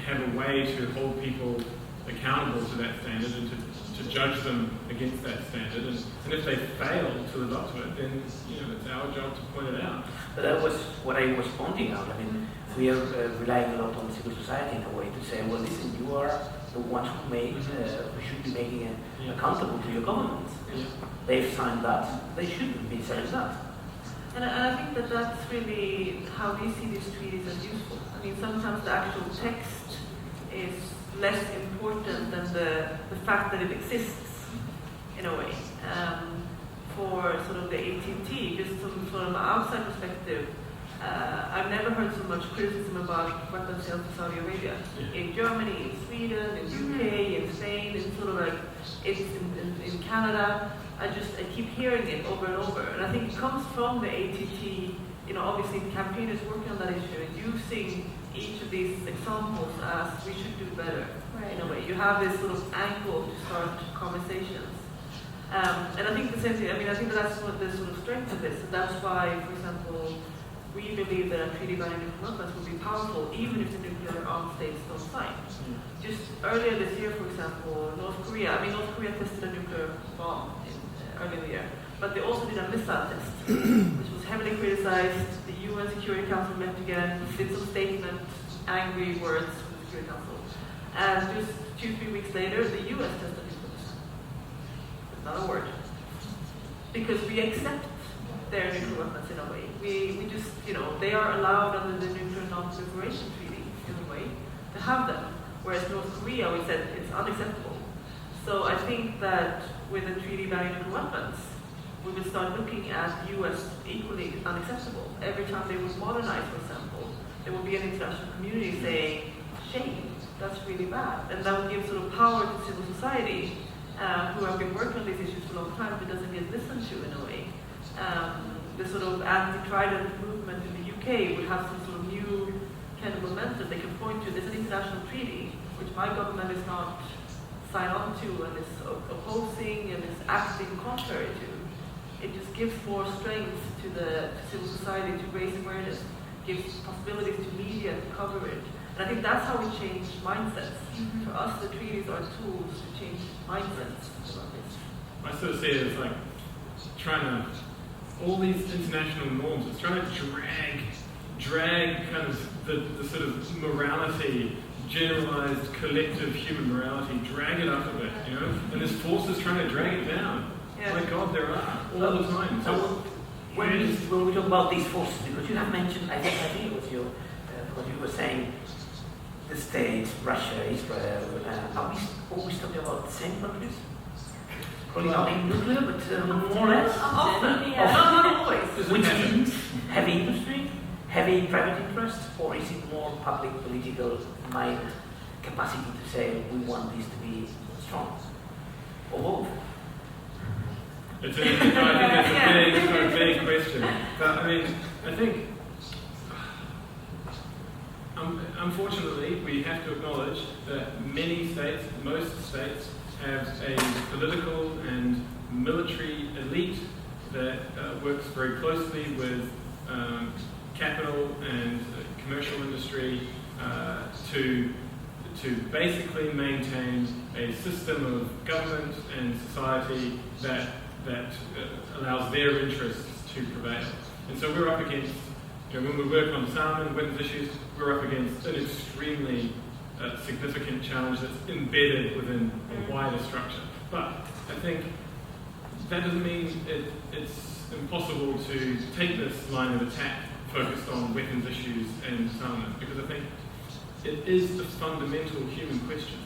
have a way to hold people accountable to that standard and to judge them against that standard. And if they fail to live up to it, then it's our job to point it out. But that was what I was pointing out. I mean, we are relying a lot on civil society in a way to say, well, listen, you are the ones who should be making it accountable to your governments. Yeah. They've signed that, they shouldn't be saying that. And I think that that's really how we see these treaties as useful. I mean, sometimes the actual text is less important than the fact that it exists, in a way. For sort of the ATT, just from sort of an outside perspective, I've never heard so much criticism about weapons sales to Saudi Arabia. In Germany, in Sweden, in UK, in Spain, in sort of like, it's in Canada. I keep hearing it over and over. And I think it comes from the ATT, obviously campaigners working on that issue and using each of these examples as we should do better, in a way. You have this sort of angle to start conversations. And I think the same thing, I think that's what the sort of strength of this. And that's why, for example, we believe that a treaty banning nuclear weapons will be powerful even if the nuclear armed states don't sign. Just earlier this year, for example, North Korea tested a nuclear bomb earlier in the year, but they also did a missile test, which was heavily criticized. The UN Security Council met again, did some statement, angry words from the Security Council. And just 2-3 weeks later, the US tested nuclear missile. It's not a word. Because we accept their nuclear weapons in a way. We just, they are allowed under the Nuclear Non-Proliferation Treaty, in a way, to have them. Whereas North Korea, we said it's unacceptable. So I think that with a treaty banning nuclear weapons, we will start looking at US equally unacceptable. Every time they would modernize, for example, there will be an international community saying, shame, that's really bad. And that would give sort of power to civil society, who have been working on these issues for a long time, but doesn't get listened to in a way. The sort of anti-Trident movement in the UK would have some sort of new kind of momentum. They can point to, there's an international treaty, which my government is not signed on to and is opposing and is acting contrary to. It just gives more strength to civil society to raise awareness, gives possibilities to media to cover it. And I think that's how we change mindsets. For us, the treaties are tools to change mindsets about this. I sort of see it as like trying to, all these international norms, it's trying to drag kind of the sort of morality, generalized collective human morality, drag it up a bit, and there's forces trying to drag it down. Yeah. My God, there are, all the time. So when we talk about these forces, because you have mentioned, I think it was what you were saying, the States, Russia, Israel, are we always talking about the same countries? Probably not in nuclear, but more or less. Often. Yeah. Not always. Which means heavy industry, heavy private interest, or is it more public political mind capacity to say we want this to be strong? Or both? I think that's a big question. But I think, unfortunately, we have to acknowledge that many states, most states, have a political and military elite that works very closely with capital and commercial industry to basically maintain a system of government and society that allows their interests to prevail. And so we're up against, when we work on disarmament, weapons issues, we're up against an extremely significant challenge that's embedded within a wider structure. But I think that doesn't mean it's impossible to take this line of attack focused on weapons issues and disarmament, because I think it is a fundamental human question.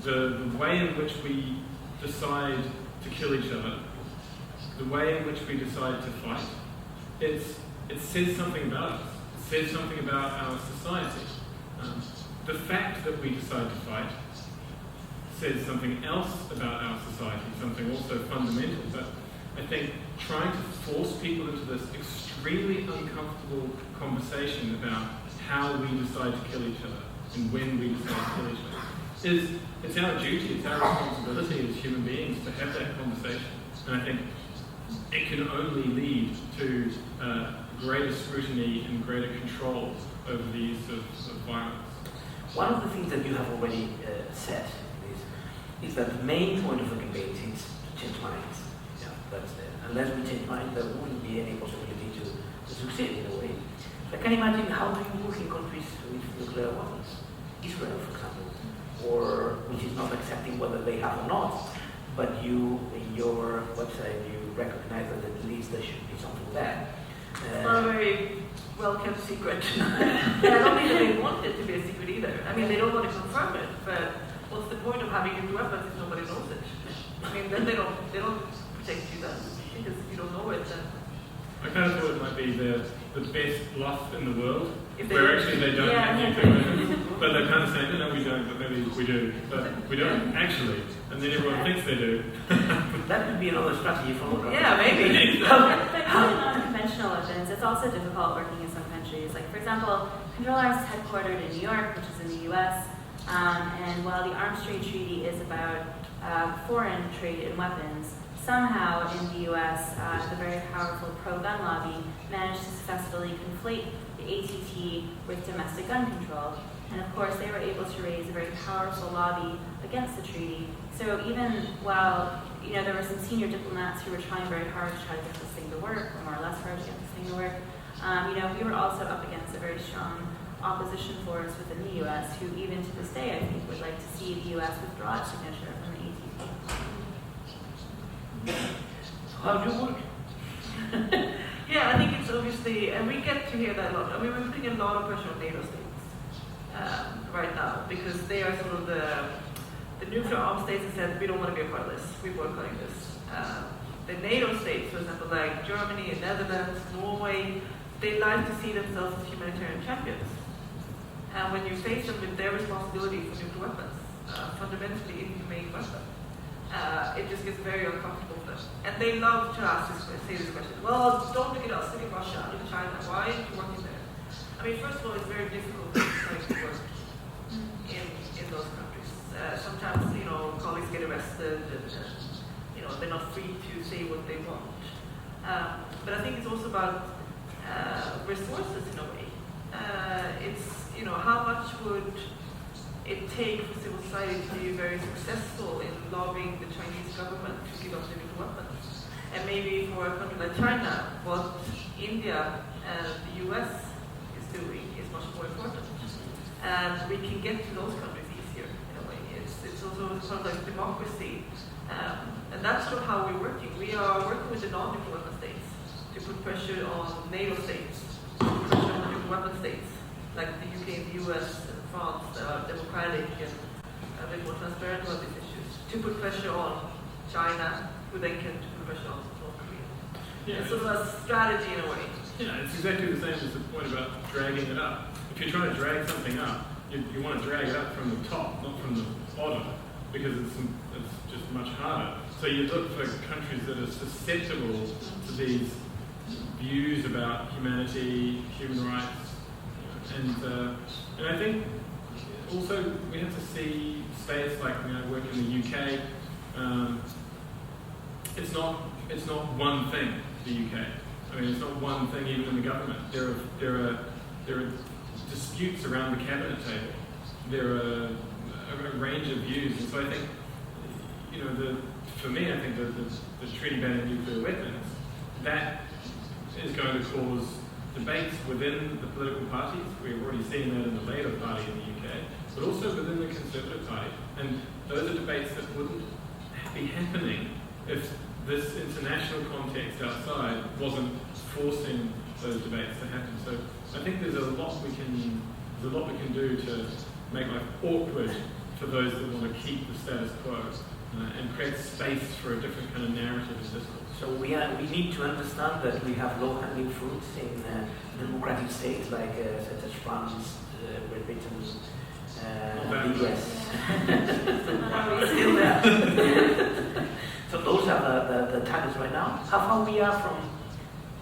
The way in which we decide to kill each other, the way in which we decide to fight, it says something about us. It says something about our society. The fact that we decide to fight says something else about our society, something also fundamental. But I think trying to force people into this extremely uncomfortable conversation about how we decide to kill each other and when we decide to kill each other it's our duty, it's our responsibility as human beings to have that conversation. And I think it can only lead to greater scrutiny and greater control over the use of violence. One of the things that you have already said is that the main point of the campaign is to change minds. Yeah, but unless we change minds, there wouldn't be any possibility to succeed in a way. I can imagine how do you work in countries with nuclear weapons, Israel, for example, or which is not accepting whether they have or not, but you, in your website, you recognize that at least there should be something there. It's not a very well-kept secret. I don't think that they want it to be a secret either. I mean, they don't want to confirm it, but what's the point of having nuclear weapons if nobody knows it? I mean, then they don't protect you then, because if you don't know it, then... I kind of thought it might be the best bluff in the world, If they- where actually they don't have nuclear weapons, but they're kind of saying, no, we don't, but maybe we do, but we don't actually, and then everyone thinks they do. That could be another strategy for Yeah, maybe. But even on conventional weapons, it's also difficult working in some countries. Like, for example, Control Arms is headquartered in New York, which is in the US, and while the Arms Trade Treaty is about foreign trade in weapons, somehow in the US, the very powerful pro-gun lobby managed to successfully conflate the ATT with domestic gun control. And of course, they were able to raise a very powerful lobby against the treaty. So even while there were some senior diplomats who were trying very hard to try to get this thing to work, or more or less hard to get this thing to work, we were also up against a very strong opposition force within the U.S. who, even to this day, I think would like to see the U.S. withdraw its signature from the ATT. How do you work? Yeah, I think it's obviously, and we get to hear that a lot. I mean, we're putting a lot of pressure on NATO states right now, because they are sort of the nuclear armed states that said, we don't want to be a part of this, we boycotting this. The NATO states, for example, like Germany and Netherlands, Norway, they like to see themselves as humanitarian champions. And when you face them with their responsibility for nuclear weapons, fundamentally inhumane weapon, it just gets very uncomfortable for them. And they love to say this question, well, don't look at us, look at Russia, look at China, why aren't you working there? I mean, first of all, it's very difficult to work in those countries. Sometimes, colleagues get arrested and, they're not free to say what they want. But I think it's also about resources in a way. It's, how much would it take for civil society to be very successful in lobbying the Chinese government to give up the nuclear weapons? And maybe for a country like China, what India and the US is doing is much more important. And we can get to those countries easier in a way. It's also sort of like democracy. And that's sort of how we're working. We are working with the non-nuclear weapon states to put pressure on NATO states, to put pressure on the nuclear weapon states, like the UK and the US and France that are democratic and a bit more transparent about these issues, to put pressure on China, who then can put pressure on North Korea. Yeah. It's sort of a strategy in a way. Yeah, it's exactly the same as the point about dragging it up. If you're trying to drag something up, you want to drag it up from the top, not from the bottom, because it's just much harder. So you look for countries that are susceptible to these views about humanity, human rights, and I think also we have to see states like I work in the UK. It's not one thing. The UK. I mean, it's not one thing even in the government. There are disputes around the cabinet table. There are a range of views, and so I think, for me, I think the treaty banning nuclear weapons, that is going to cause debates within the political parties. We've already seen that in the Labour Party in the UK, but also within the Conservative Party. And those are debates that wouldn't be happening if this international context outside wasn't forcing those debates to happen. So I think there's a lot we can do to make life awkward for those that want to keep the status quo and create space for a different kind of narrative and discourse. So we need to understand that we have low-hanging fruits in democratic states like such as France, Great Britain, the US. Still there. So those are the targets right now. How far we are from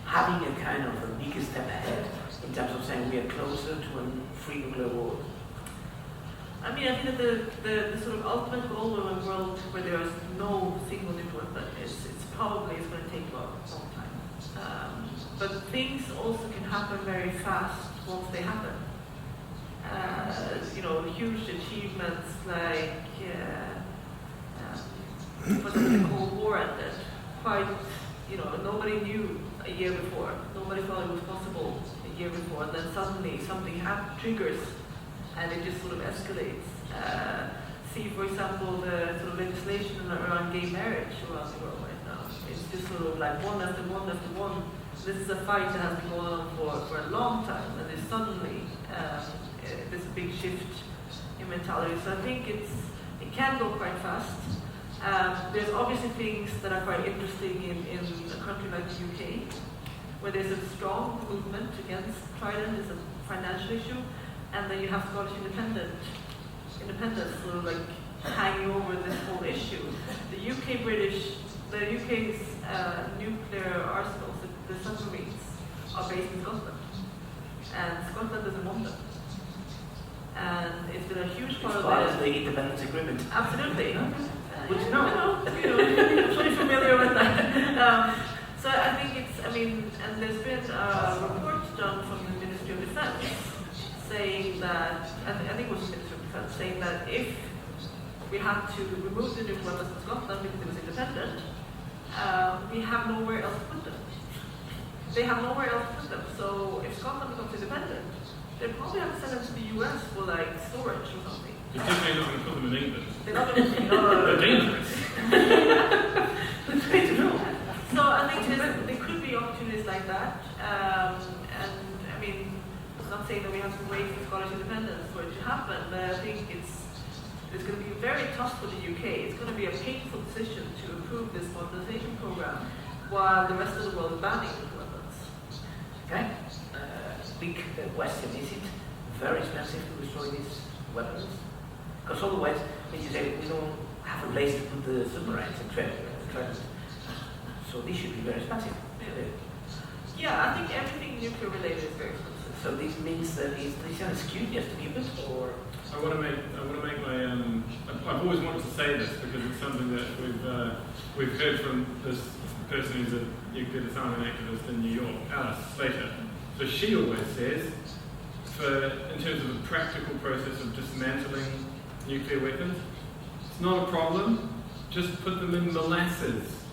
having a kind of a big step ahead in terms of saying we are closer to a free nuclear world? I mean, I think that the sort of ultimate goal of a world where there is no single nuclear weapon is probably going to take a long time. But things also can happen very fast once they happen. You know, huge achievements like for example, the Cold War ended quite, you know, nobody knew a year before. Nobody thought it was possible a year before, and then suddenly something triggers, and it just sort of escalates. See, for example, the sort of legislation around gay marriage around the world right now. It's just sort of like one after one after one. This is a fight that has been going on for a long time, and there's suddenly there's a big shift in mentality. So I think it can go quite fast. There's obviously things that are quite interesting in a country like the UK, where there's a strong movement against Trident. It's a financial issue, and then you have Scottish independence sort of like hanging over this whole issue. The UK's nuclear arsenals, the submarines, are based in Scotland, and Scotland doesn't want them. And it's been a huge part of the independence agreement. Absolutely. Which I'm pretty familiar with that. So I think and there's been a report done from the Ministry of Defense saying that, I think it was the Ministry of Defense, saying that if we had to remove the nuclear weapons from Scotland because it was independent, we have nowhere else to put them. They have nowhere else to put them. So if Scotland becomes independent, they'll probably have to send them to the US for like storage or something. You're definitely not going to put them in England. They're not going to. They're dangerous. That's great to know. So I think there could be opportunities like that. And I mean, I'm not saying that we have to wait for Scottish independence for it to happen, but I think it's going to be very tough for the UK. It's going to be a painful decision to approve this modernization program while the rest of the world is banning nuclear weapons. Okay. Big question. Is it very expensive to destroy these weapons? Because otherwise, as you say, we don't have a place to put the submarines and Trident. So this should be very expensive. Yeah, I think everything nuclear related is very expensive. So this means that it's an excuse just to keep it, or? I want to make my. I've always wanted to say this because it's something that we've heard from this person who's a nuclear disarmament activist in New York, Alice Slater. So she always says, in terms of the practical process of dismantling nuclear weapons, it's not a problem. Just put them in molasses.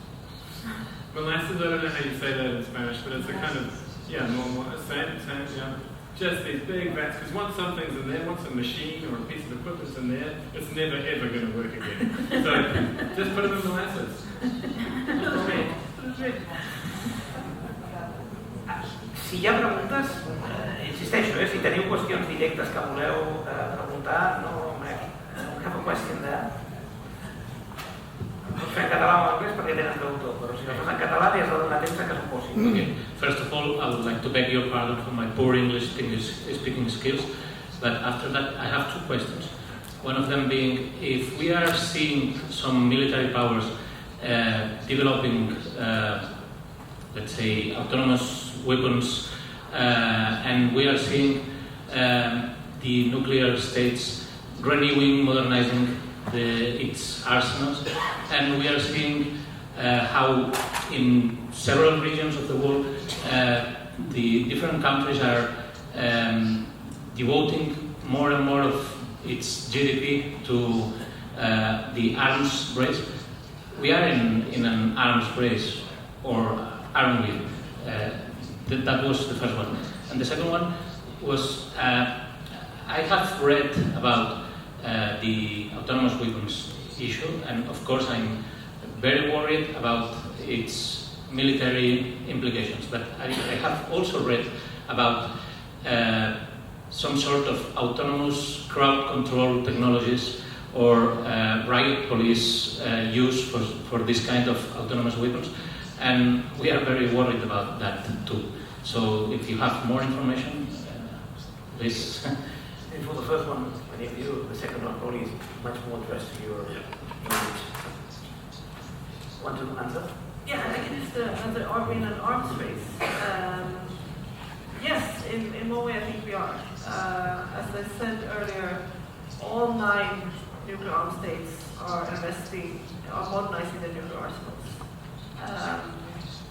Molasses, I don't know how you say that in Spanish, but it's a kind of, normal, same, yeah. Just these big vats, because once something's in there, once a machine or a piece of equipment's in there, it's never ever going to work again. So, just put them in molasses. Si hi ha preguntes, insisteixo, si teniu qüestions directes que voleu preguntar, no have a question there. No sé en català o en anglès perquè tenen traductor, però si no fas en català ja has de donar temps que s'ho posin. Okay. First of all, I would like to beg your pardon for my poor English speaking skills, but after that I have two questions. One of them being, if we are seeing some military powers developing, let's say, autonomous weapons, and we are seeing the nuclear states renewing, modernizing its arsenals, and we are seeing how in several regions of the world the different countries are devoting more and more of its GDP to the arms race. We are in an arms race, or aren't we? That was the first one. And the second one was, I have read about the autonomous weapons issue, and of course I'm very worried about its military implications. But I have also read about some sort of autonomous crowd control technologies or riot police use for this kind of autonomous weapons, and we are very worried about that too. So if you have more information, please. And for the first one, many of you, the second one probably is much more addressed to your knowledge. Want to answer? Yeah, I can just answer, are we in an arms race? Yes, in one way I think we are. As I said earlier, all 9 nuclear armed states are modernizing their nuclear arsenals.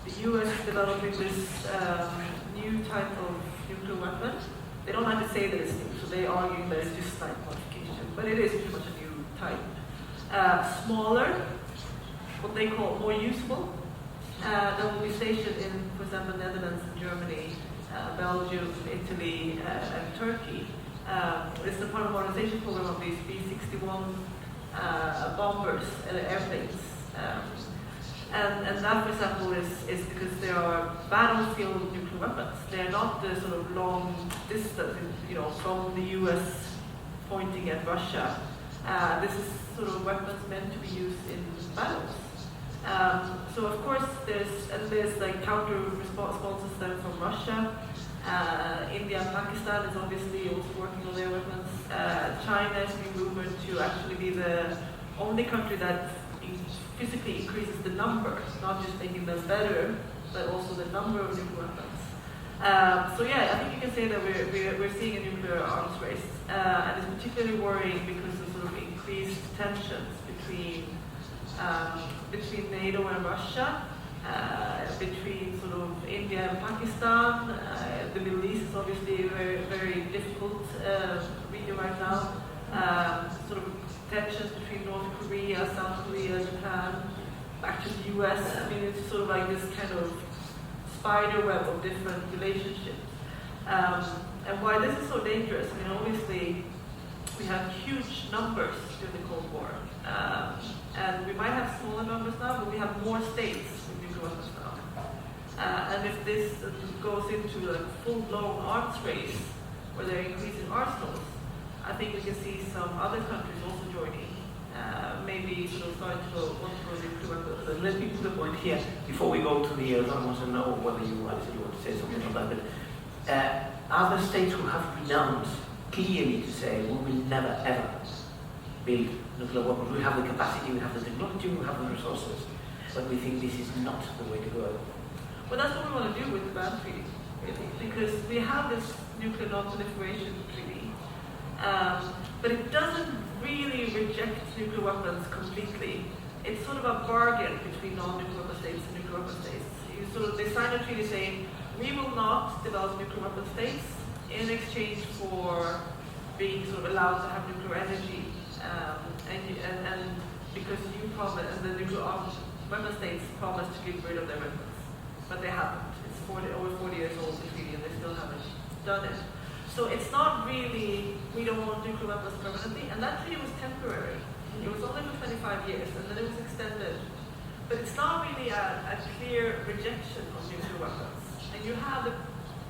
The US is developing this new type of nuclear weapon. They don't like to say that it's new, so they argue that it's just slight modification, but it is pretty much a new type. Smaller, what they call more useful. That will be stationed in, for example, Netherlands and Germany, Belgium, Italy, and Turkey. It's a part of the modernization program of these B-61 bombers, airplanes. And that, for example, is because they are battlefield nuclear weapons. They're not the sort of long distance, from the US pointing at Russia. This is sort of weapons meant to be used in battles. So of course there's like counter responses then from Russia. India and Pakistan is obviously also working on their weapons. China has been rumored to actually be the only country that physically increases the number, not just making them better, but also the number of nuclear weapons. So yeah, I think you can say that we're seeing a nuclear arms race, and it's particularly worrying because of sort of increased tensions between NATO and Russia, between sort of India and Pakistan. The Middle East is obviously a very, very difficult region right now. Sort of tensions between North Korea, South Korea, Japan, back to the US. I mean, it's sort of like this kind of spider web of different relationships. And why this is so dangerous, I mean, obviously, we have huge numbers during the Cold War. And we might have smaller numbers now, but we have more states with nuclear weapons now. And if this goes into a full-blown arms race, where they're increasing arsenals, I think we can see some other countries also joining. Maybe sort of starting to want to go nuclear weapons. Let me put a point here before we go to the other ones and know whether you want to say something about that. But other states who have renounced clearly to say we will never ever build nuclear weapons. We have the capacity, we have the technology, we have the resources, but we think this is not the way to go. Well, that's what we want to do with the BAN Treaty, really, because we have this nuclear non-proliferation treaty, but it doesn't really reject nuclear weapons completely. It's sort of a bargain between non-nuclear weapon states and nuclear weapon states. They sign a treaty saying, we will not develop nuclear weapon states in exchange for being sort of allowed to have nuclear energy. And because you promised, and the nuclear weapon states promised to get rid of their weapons, but they haven't. It's over 40 years old, the treaty, and they still haven't done it. So it's not really, we don't want nuclear weapons permanently, and that treaty was temporary. It was only for 25 years, and then it was extended. But it's not really a clear rejection of nuclear weapons. And you have the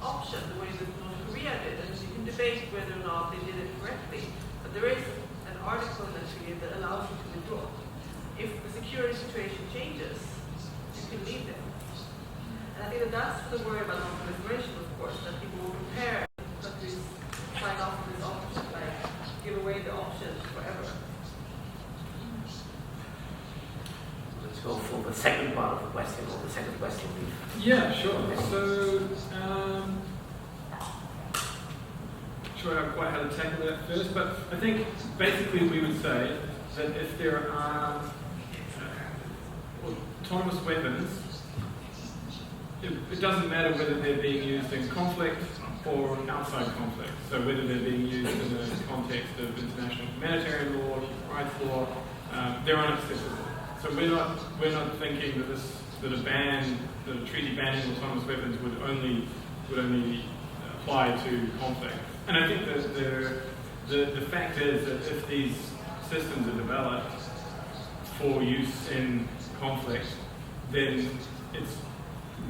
option, the way that North Korea did, and you can debate whether or not they did it correctly, but there is an article in that treaty that allows you to withdraw. If the security situation changes, you can leave them. And I think that that's the worry about non-proliferation, of course, that people will prepare countries sign off on this option, like give away the option forever. Let's go for the second part of the question, or the second question. Yeah, sure. So, sure how quite how to tackle that first, but I think basically we would say that if there are autonomous weapons, it doesn't matter whether they're being used in conflict or outside conflict. So whether they're being used in the context of international humanitarian law, human rights law, they're unacceptable. So we're not thinking that a treaty banning autonomous weapons would only apply to conflict. And I think that the fact is that if these systems are developed for use in conflict, then it's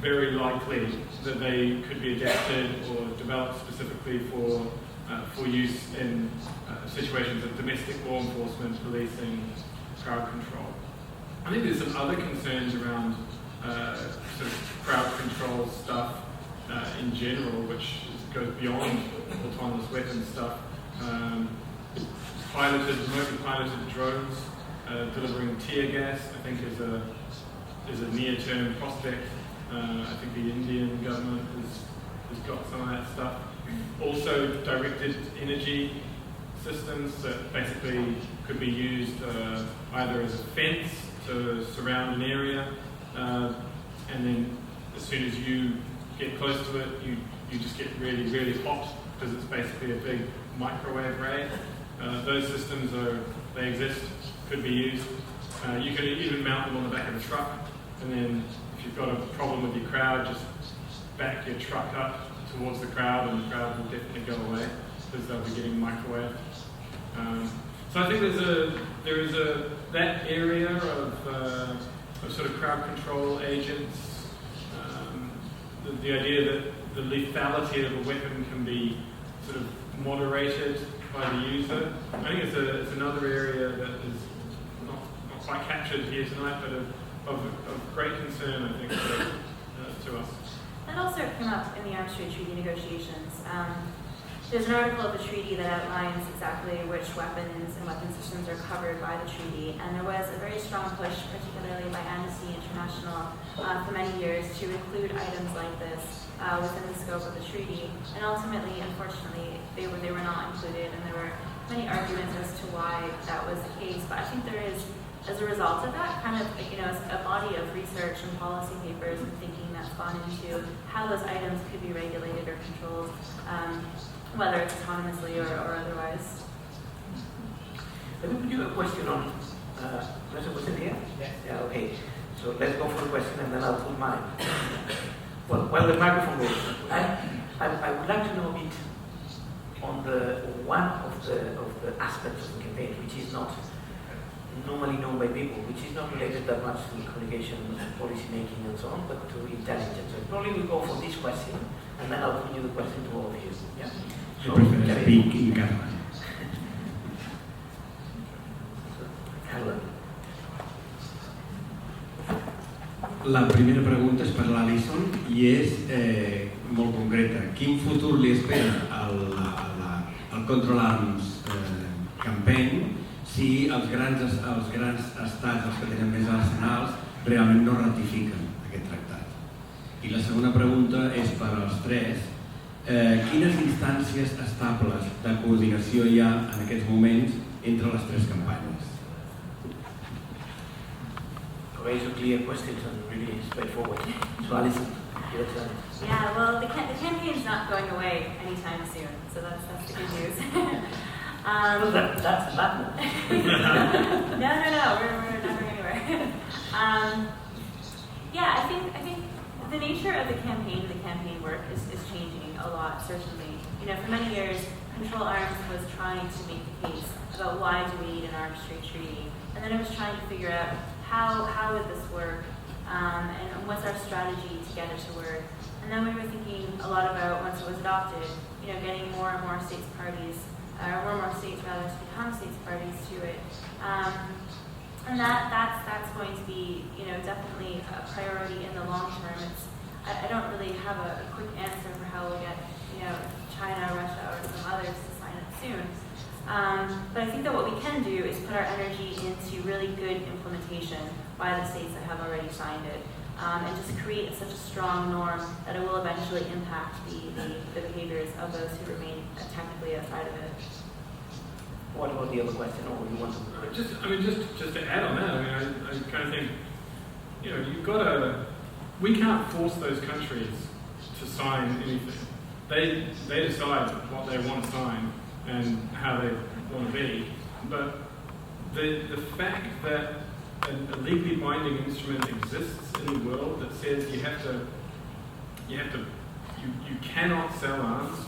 very likely that they could be adapted or developed specifically for use in situations of domestic law enforcement, policing, crowd control. I think there's some other concerns around sort of crowd control stuff in general, which goes beyond autonomous weapons stuff. Remotely piloted drones delivering tear gas, I think, is a near-term prospect. I think the Indian government has got some of that stuff. Also, directed energy systems that basically could be used either as a fence to surround an area, and then as soon as you get close to it, you just get really, really hot because it's basically a big microwave ray. Those systems they exist, could be used. You could even mount them on the back of a truck, and then if you've got a problem with your crowd, just back your truck up towards the crowd, and the crowd will definitely go away because they'll be getting microwaved. So I think there is that area of sort of crowd control agents. The idea that the lethality of a weapon can be sort of moderated by the user. I think it's another area that is not quite captured here tonight, but of great concern, I think, to us. That also came up in the Arms Trade Treaty negotiations. There's an article of the treaty that outlines exactly which weapons and weapon systems are covered by the treaty, and there was a very strong push, particularly by Amnesty International, for many years to include items like this within the scope of the treaty. And ultimately, unfortunately, they were not included, and there were many arguments as to why that was the case. But I think there is, as a result of that, kind of a body of research and policy papers and thinking that's gone into how those items could be regulated or controlled. Whether it's autonomously or otherwise. Let me put you a question on. There's a question here? Yeah, okay. So let's go for the question and then I'll put mine. Well, the microphone goes. I would like to know a bit on one of the aspects of the campaign, which is not normally known by people, which is not related that much to communication, policy making and so on, but to intelligence. So probably we'll go for this question, and then I'll put you the question to all of you. Yeah? I prefer speak in català. La primera pregunta és per l'Alison i és molt concreta. Quin futur li espera al Control Arms Campaign si els grans estats, els que tenen més arsenals, realment no ratifiquen aquest tractat? I la segona pregunta és per als tres. Quines instàncies estables de coordinació hi ha en aquests moments entre les tres campanyes? Okay, so clear questions and really straightforward. So Alison, your turn. Yeah, well, the campaign's not going away anytime soon, so that's the good news. Well, that's bad news. No, we're not going anywhere. Yeah, I think the nature of the campaign work is changing a lot, certainly. For many years, Control Arms was trying to make the case about why do we need an arms trade treaty, and then it was trying to figure out how would this work, and what's our strategy to get it to work. And then we were thinking a lot about, once it was adopted, getting more and more states parties, or more and more states rather, to become states parties to it. And that's going to be, definitely a priority in the long term. I don't really have a quick answer for how we'll get, China, Russia, or some others to sign it soon. But I think that what we can do is put our energy into really good implementation by the states that have already signed it, and just create such a strong norm that it will eventually impact the behaviors of those who remain technically outside of it. What about the other question, or you want to? Just to add on that, I kind of think, we can't force those countries to sign anything. They decide what they want to sign and how they want to be. But the fact that a legally binding instrument exists in the world that says you cannot sell arms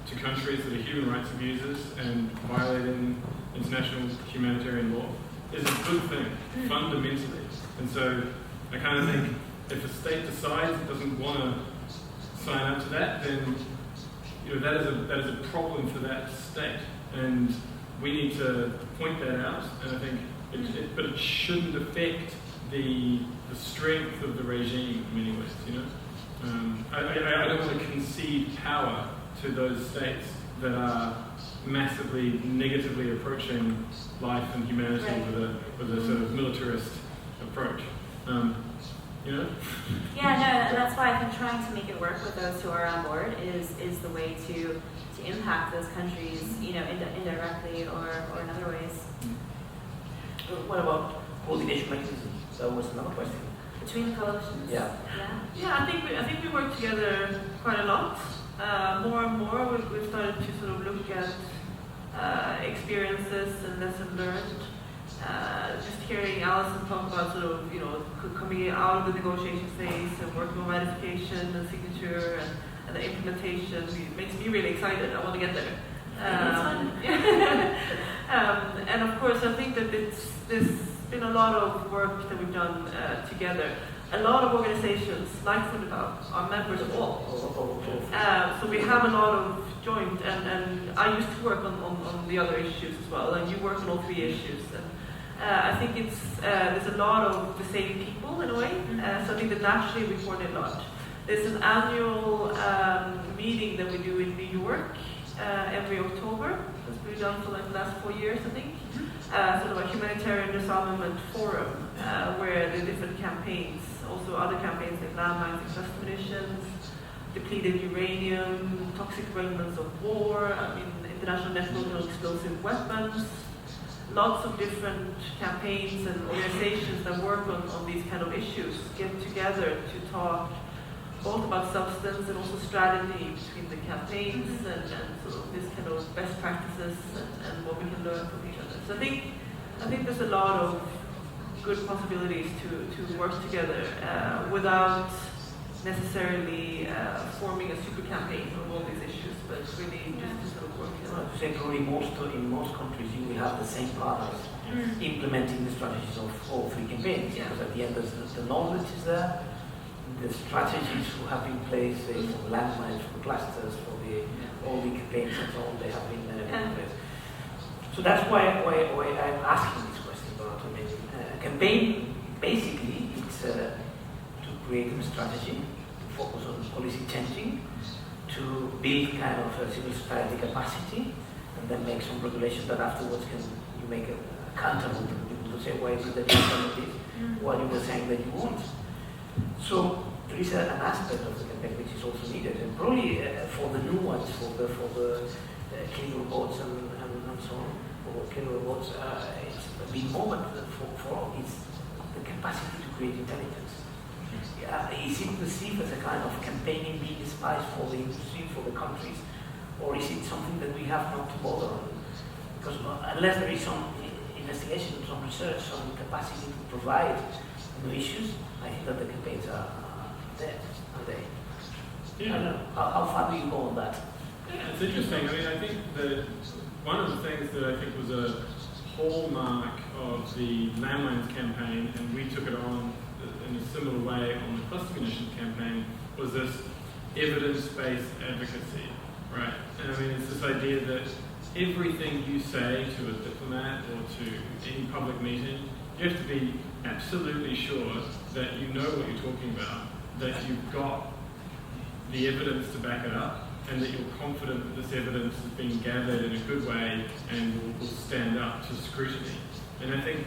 to countries that are human rights abusers and violating international humanitarian law is a good thing, fundamentally. And so I kind of think if a state decides it doesn't want to sign up to that, then that is a problem for that state, and we need to point that out. And I think, but it shouldn't affect the strength of the regime in many ways. I don't want to concede power to those states that are massively negatively approaching life and humanity with a sort of militarist approach. you know? Yeah, no, and that's why I've been trying to make it work with those who are on board is the way to impact those countries, you know, indirectly or in other ways. What about coordination mechanism? That was another question. Between the coalitions. Yeah. Yeah, I think we work together quite a lot. More and more, we've started to sort of look at experiences and lessons learned. Just hearing Alison talk about sort of, you know, coming out of the negotiation phase and working on ratification and signature and the implementation makes me really excited. I want to get there. And of course, I think that there's been a lot of work that we've done together. A lot of organizations, like Fundamental, are members of all. So we have a lot of joint, and I used to work on the other issues as well, and you work on all three issues. And I think there's a lot of the same people in a way, so I think that naturally we coordinate a lot. There's an annual meeting that we do in New York every October. That's been done for like the last 4 years, I think. Sort of a humanitarian disarmament forum where the different campaigns, also other campaigns like landmines and cluster munitions, depleted uranium, toxic remnants of war, international network on explosive weapons, lots of different campaigns and organizations that work on these kind of issues get together to talk both about substance and also strategy between the campaigns and sort of this kind of best practices and what we can learn from each other. So I think there's a lot of good possibilities to work together without necessarily forming a super campaign on all these issues, but really just to sort of work together. To say probably in most countries you will have the same partners implementing the strategies of all three campaigns, because at the end the knowledge is there, the strategies who have been placed, say, for landmines, for clusters, for all the campaigns and so on, they have been in place. So that's why I'm asking this question about campaign. Basically, it's to create a strategy, to focus on policy changing, to build kind of a civil society capacity, and then make some regulations that afterwards you make accountable to people to say, why is it that you want this, what you were saying that you want. So there is an aspect of the campaign which is also needed, and probably for the new ones, for the clean robots and so on, for clean robots, it's a big moment for it's the capacity to create intelligence. Is it perceived as a kind of campaigning being spies for the industry, for the countries, or is it something that we have not to bother on? Because unless there is some investigation, some research, some capacity to provide new issues, I think that the campaigns are dead, are they? Yeah. I don't know. How far do you go on that? Yeah, it's interesting. I think that one of the things that I think was a hallmark of the landmines campaign, and we took it on in a similar way on the cluster munitions campaign, was this evidence-based advocacy, right? And it's this idea that everything you say to a diplomat or to any public meeting, you have to be absolutely sure that you know what you're talking about, that you've got the evidence to back it up, and that you're confident that this evidence is being gathered in a good way and will stand up to scrutiny. And I think,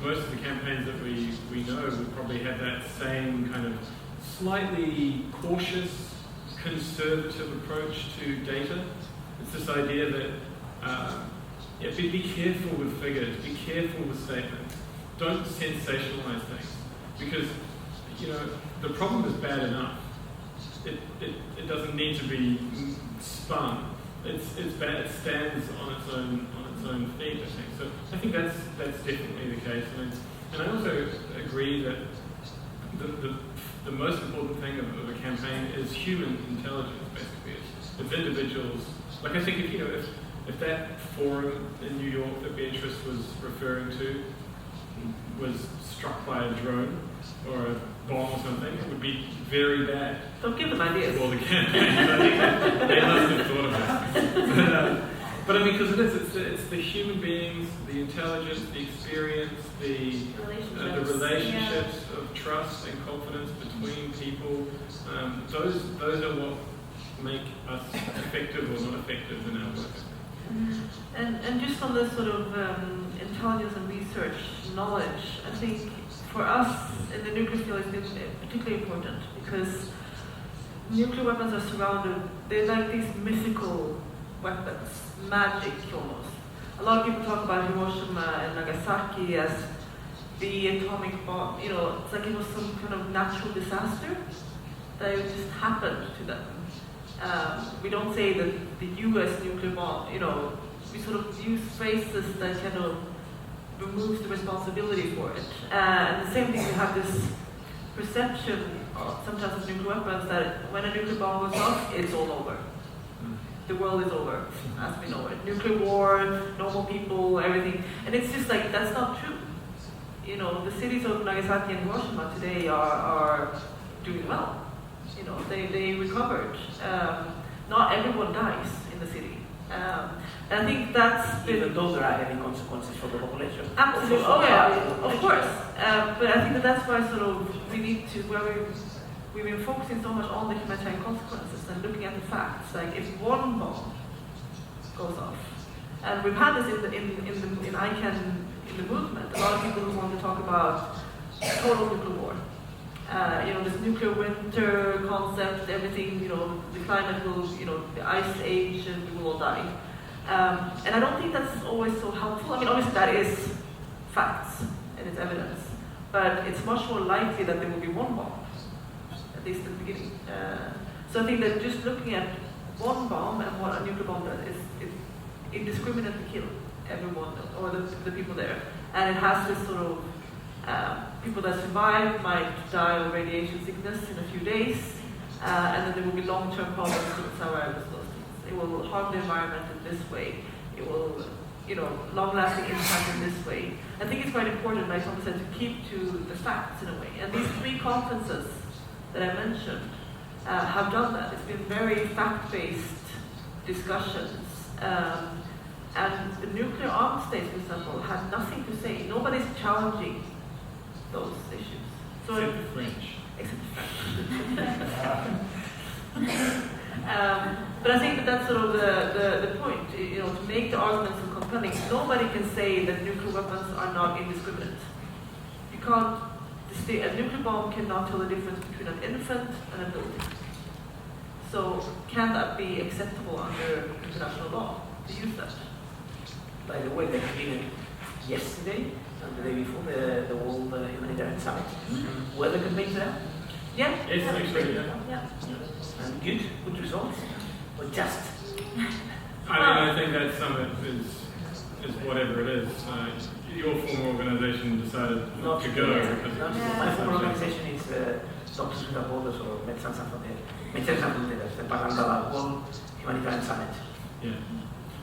most of the campaigns that we know would probably have that same kind of slightly cautious, conservative approach to data. It's this idea that be careful with figures, be careful with statements. Don't sensationalize things, because the problem is bad enough. It doesn't need to be spun. It's bad. It stands on its own feet, I think. So I think that's definitely the case. And I also agree that the most important thing of a campaign is human intelligence. Basically, it's individuals. Like I think if that forum in New York that Beatrice was referring to was struck by a drone or a bomb or something, it would be very bad. Don't give them ideas. For the campaigns. I think they must have thought of it. But because it's the human beings, the intelligence, the experience, the relationships of trust and confidence between people. Those are what make us effective or not effective in our work. And just on this sort of intelligence and research knowledge, I think for us in the nuclear field is particularly important because nuclear weapons are surrounded, they're like these mythical weapons, magic almost. A lot of people talk about Hiroshima and Nagasaki as the atomic bomb, it's like it was some kind of natural disaster that it just happened to them. We don't say that the US nuclear bomb, we sort of use phrases that kind of removes the responsibility for it. And the same thing, we have this perception sometimes of nuclear weapons that when a nuclear bomb goes off, it's all over. The world is over, as we know it. Nuclear war, normal people, everything. And it's just like, that's not true. The cities of Nagasaki and Hiroshima today are doing well. They recovered. Not everyone dies in the city. And I think that's... Even though there are heavy consequences for the population. Absolutely. Oh yeah, of course. But I think that's why sort of we need to, we've been focusing so much on the humanitarian consequences and looking at the facts. Like if one bomb goes off, and we've had this in ICANN in the movement. A lot of people who want to talk about total nuclear war. This nuclear winter concept, everything. The climate will, the ice age, and we will all die. And I don't think that's always so helpful. I mean, obviously that is facts and it's evidence, but it's much more likely that there will be one bomb, at least at the beginning. So I think that just looking at one bomb and what a nuclear bomb does is indiscriminately kill everyone or the people there. And it has this sort of, people that survive might die of radiation sickness in a few days, and then there will be long-term problems with survivors. It will harm the environment in this way. It will, long-lasting impact in this way. I think it's quite important, like someone said, to keep to the facts in a way. And these 3 conferences that I mentioned have done that. It's been very fact-based discussions. And the nuclear armed states, for example, had nothing to say. Nobody's challenging those issues. So Except the French. Except the French. But I think that's sort of the point, to make the arguments so compelling. Nobody can say that nuclear weapons are not indiscriminate. You can't, a nuclear bomb cannot tell the difference between an infant and a building. So can that be acceptable under international law to use that? By the way, they convened yesterday and the day before the World Humanitarian Summit. Were the campaigns there? Yeah. Yes, actually, yeah. Yeah. And good results? Or just? I think that summit is whatever it is. Your former organisation decided not to go. Because My former organisation is Doctors Without Borders or Médecins Sans Frontières. Médecins Sans Frontières, the part of the World Humanitarian Summit. Yeah.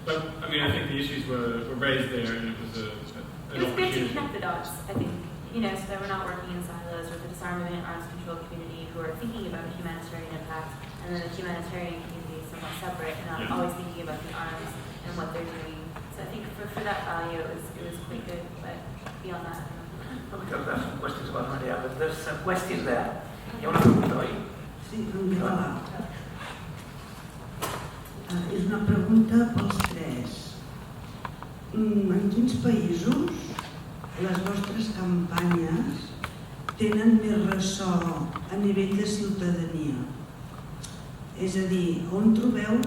But, I think the issues were raised there and it was an It was good to opportunity. connect the dots, I think, so that we're not working in silos with the disarmament arms control community who are thinking about a humanitarian impact, and then the humanitarian community is somewhat separate and not always thinking about the arms and what they're doing. So I think for that value, it was quite good, but beyond that, I don't know. Because there are some questions about Maria, but there's a question there. Hi ha una pregunta, oi? Sí, en català. És una pregunta pels 3. En quins països les vostres campanyes tenen més ressò a nivell de ciutadania? És a dir, on trobeu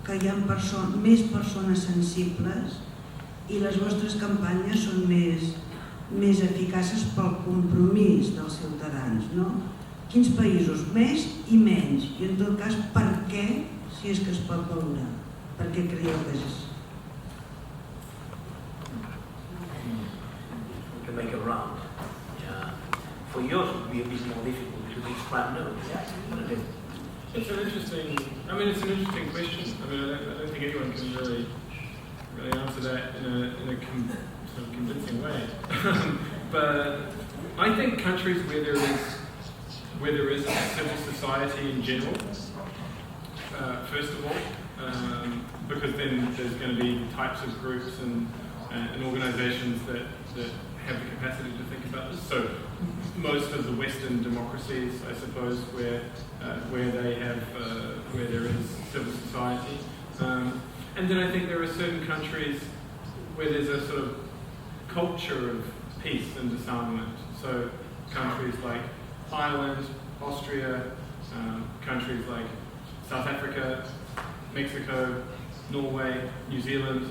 que hi ha més persones sensibles i les vostres campanyes són més eficaces pel compromís dels ciutadans, no? Quins països més i menys? I en tot cas, per què, si és que es pot valorar? Per què creieu que és? We can make a round. For yours, it would be a bit more difficult to describe no. It's an interesting question. I don't think anyone can really answer that in a sort of convincing way. But I think countries where there is a civil society in general, first of all, because then there's going to be types of groups and organisations that have the capacity to think about this. So most of the Western democracies, I suppose, where there is civil society, and then I think there are certain countries where there's a sort of culture of peace and disarmament. So countries like Ireland, Austria, countries like South Africa, Mexico, Norway, New Zealand.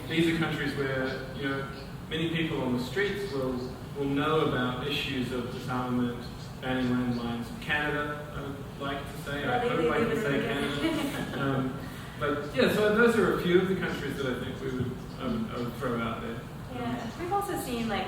These are countries where, you know, many people on the streets will know about issues of disarmament, banning landmines. Canada, I would like to say. I hope I can say Canada. But yeah, so those are a few of the countries that I think I would throw out there. Yeah, we've also seen, like,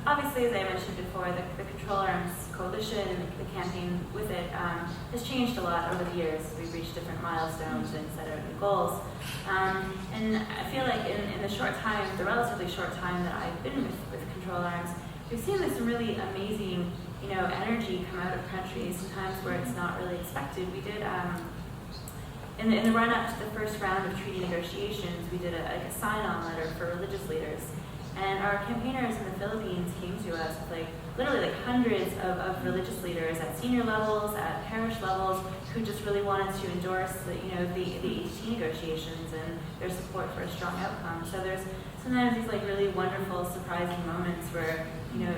obviously, as I mentioned before, the Control Arms Coalition, the campaign with it, has changed a lot over the years. We've reached different milestones and set out new goals. And I feel like in the short time, the relatively short time that I've been with Control Arms, we've seen some really amazing, you know, energy come out of countries, sometimes where it's not really expected. We did, in the run-up to the first round of treaty negotiations, we did a sign-on letter for religious leaders. And our campaigners in the Philippines came to us with literally hundreds of religious leaders at senior levels, at parish levels, who just really wanted to endorse the HT negotiations and their support for a strong outcome. So there's sometimes these really wonderful, surprising moments where, you know,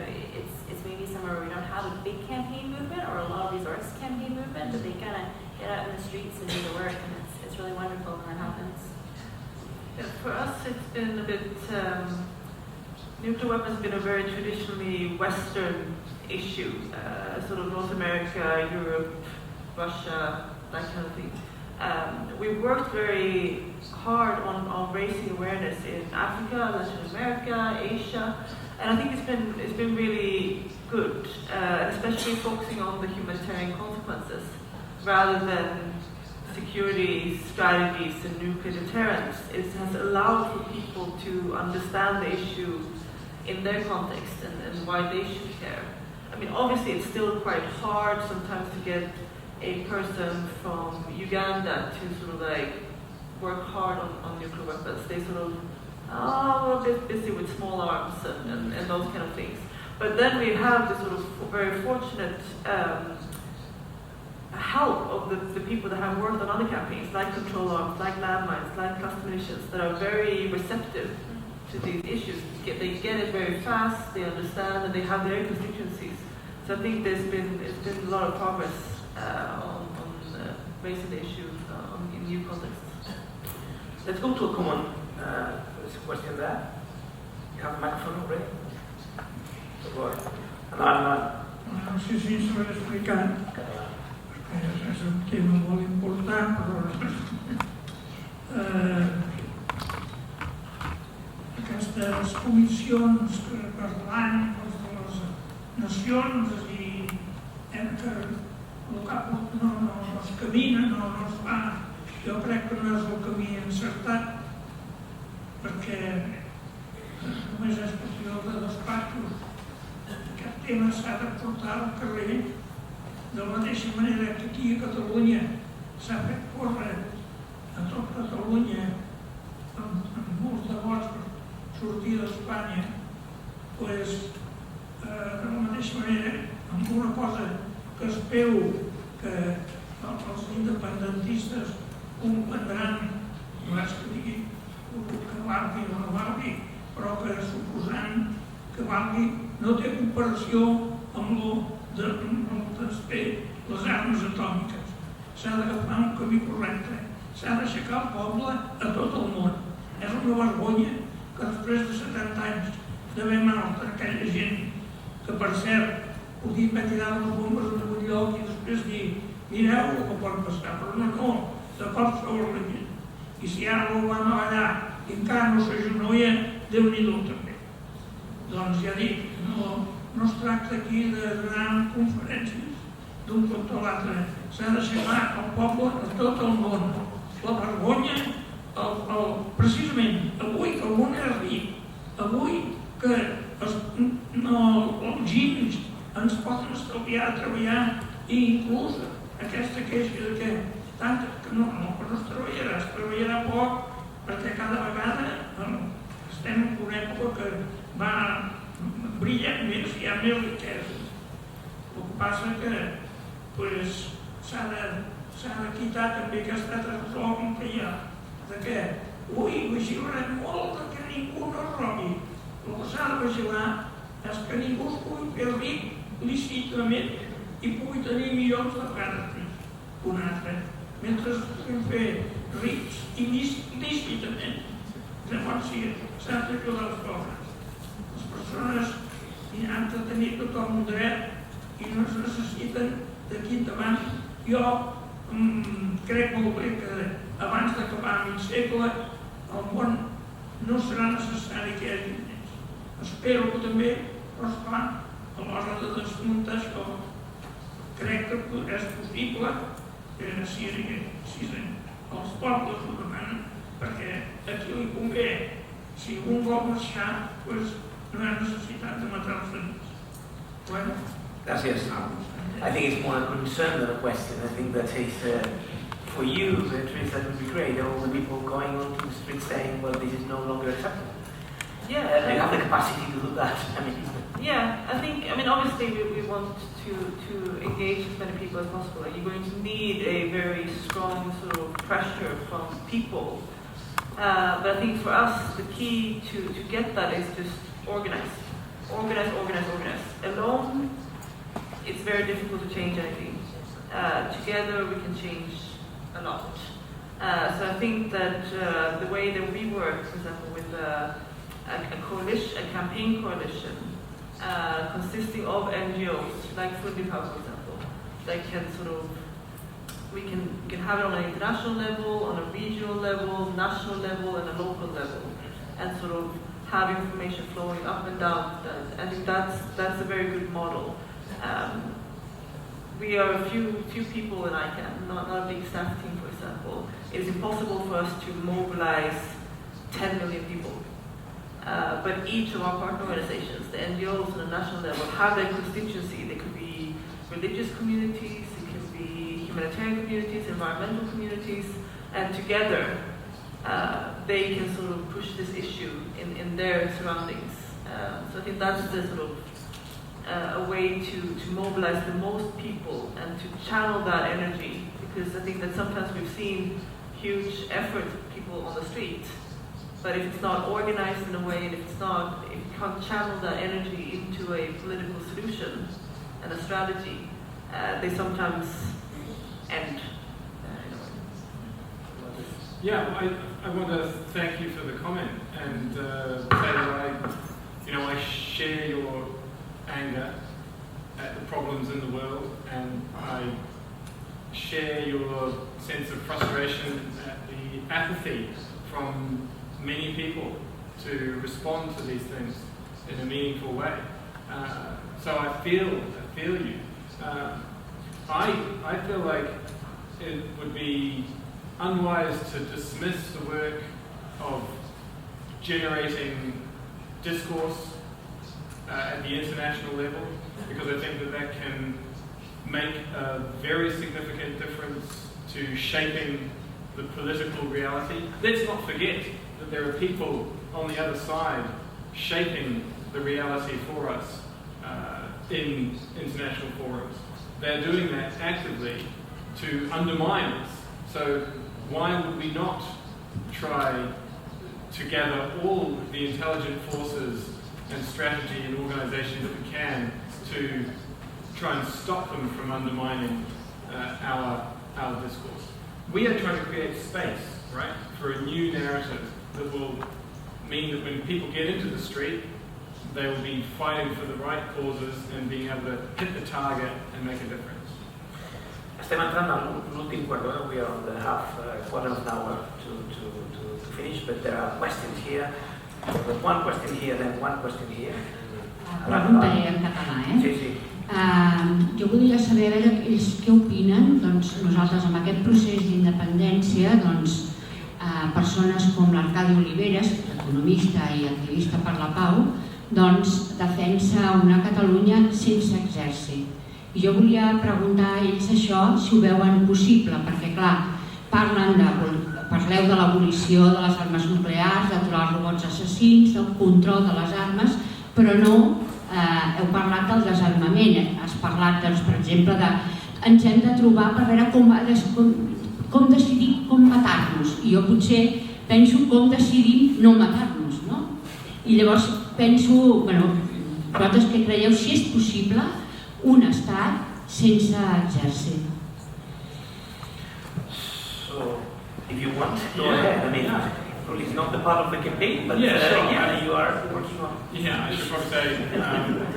it's maybe somewhere where we don't have a big campaign movement or a well-resourced campaign movement, but they kind of get out in the streets and do the work, and it's really wonderful when that happens. Yeah, for us, it's been a bit. Nuclear weapons have been a very traditionally Western issue, sort of North America, Europe, Russia, that kind of thing. We've worked very hard on raising awareness in Africa, Latin America, Asia, and I think it's been really good, especially focusing on the humanitarian consequences rather than security strategies and nuclear deterrence. It has allowed for people to understand the issue in their context and why they should care. I mean, obviously it's still quite hard sometimes to get a person from Uganda to sort of work hard on nuclear weapons. They sort of, we're a bit busy with small arms and those kind of things. But then we have this sort of very fortunate help of the people that have worked on other campaigns, like Control Arms, like landmines, like cluster munitions, that are very receptive to these issues. They get it very fast, they understand, and they have their constituencies. So I think it's been a lot of progress on raising the issue in new contexts. Let's go to a common question there. You have a microphone already? So go ahead. No sé si s'ho he explicat, perquè és un tema molt important, però aquestes comissions que parlant de les nacions i que el cap no es camina, no es fa, jo crec que no és el camí encertat, perquè només és qüestió de despatxos. Aquest tema s'ha de portar al carrer de la mateixa manera que aquí a Catalunya s'ha fet córrer a tot Catalunya amb molts de vots per sortir d'Espanya, doncs de la mateixa manera, amb una cosa que espero que els independentistes comprendran, no és que digui que valgui o no valgui, però que suposant que valgui no té comparació amb el de les armes atòmiques. S'ha d'agafar un camí correcte, s'ha d'aixecar el poble a tot el món. És una vergonya que després de 70 anys d'haver mort aquella gent que, per cert, podien haver tirat les bombes en algun lloc i després dir mireu el que pot passar, però no, de cop sobre la gent. I si ara l'Obama allà i encara no s'agenoia, Déu-n'hi-do també. Doncs ja dic, no es tracta aquí de donar conferències d'un contra l'altre. S'ha d'aixecar el poble a tot el món. La vergonya, precisament, avui que el món és ric, avui que els ginys ens poden estalviar a treballar i inclús aquesta queixa de que no es treballarà, es treballarà poc perquè cada vegada estem en una època que va brillant més, hi ha més riquesa. El que passa que s'ha de quitar també aquesta trastorn que hi ha de que vigilarem molt que ningú no robi. El que s'ha de vigilar és que ningú es pugui fer ric lícitament i pugui tenir milions de vegades més que un altre. Mentre es puguin fer rics il·lícitament, llavors sí, s'ha d'ajudar els pobres. Les persones han de tenir tothom un dret i no es necessiten d'aquí endavant. Jo crec molt bé que abans d'acabar mig segle el món no serà necessari que hi hagi més. Espero que també, però esclar, a l'hora de desmuntar això, crec que és possible que si els pobles ho demanen, perquè a qui li convé. Si un vol marxar, doncs no hi ha necessitat de matar els altres. Bueno, Gracias. I think it's more a concern than a question. I think that it's, for you, Beatrice, that would be great. All the people going onto the street saying, well, this is no longer acceptable. Yeah, They have the capacity to do that. yeah. I think. Obviously, we want to engage as many people as possible. You're going to need a very strong sort of pressure from people. But I think for us, the key to get that is just organize. Alone, it's very difficult to change anything. Together, we can change a lot. So I think that the way that we work, for example, with a coalition, a campaign coalition, consisting of NGOs, like Fundipau, for example, that can we can have it on an international level, on a regional level, national level, and a local level, and have information flowing up and down. I think that's a very good model. We are a few people in ICANN, not a big staff team, for example. It is impossible for us to mobilize 10 million people. But each of our partner organizations, the NGOs on a national level, have their constituency. They could be religious communities, it could be humanitarian communities, environmental communities, and together they can push this issue in their surroundings. So I think that's the a way to mobilize the most people and to channel that energy, because I think that sometimes we've seen huge effort of people on the street, but if it's not organized in a way, and if you can't channel that energy into a political solution and a strategy, they sometimes end. Yeah, I want to thank you for the comment, and say that I share your anger at the problems in the world, and I share your sense of frustration at the apathy from many people to respond to these things in a meaningful way. So I feel you. I feel like it would be unwise to dismiss the work of generating discourse at the international level, because I think that can make a very significant difference to shaping the political reality. Let's not forget that there are people on the other side shaping the reality for us in international forums. They're doing that actively to undermine us. So why would we not try to gather all the intelligent forces and strategy and organisation that we can to try and stop them from undermining our discourse? We are trying to create space, right, for a new narrative that will mean that when people get into the street, they will be fighting for the right causes and being able to hit the target and make a difference. Estem entrant en l'últim quart d'hora. We are on the quarter of an hour to finish, but there are questions here. There's one question here, then one question here. Preguntaré en català, Sí, sí. Jo voldria saber a veure ells què opinen. Nosaltres amb aquest procés d'independència, persones com l'Arcadi Oliveres, economista i activista per la pau, defensa una Catalunya sense exèrcit. I jo volia preguntar a ells això, si ho veuen possible, perquè clar, parleu de l'abolició de les armes nuclears, d'aturar els robots assassins, del control de les armes, però no heu parlat del desarmament. Has parlat, per exemple, ens hem de trobar per veure com decidir com matar-nos. I jo potser penso com decidim no matar-nos, no? I llavors penso, Vosaltres què creieu, si és possible un estat sense exèrcit? So, if you want, go ahead. I mean, well, it's not the part of the campaign, but Yeah, sure. you are working on. Yeah, I should probably say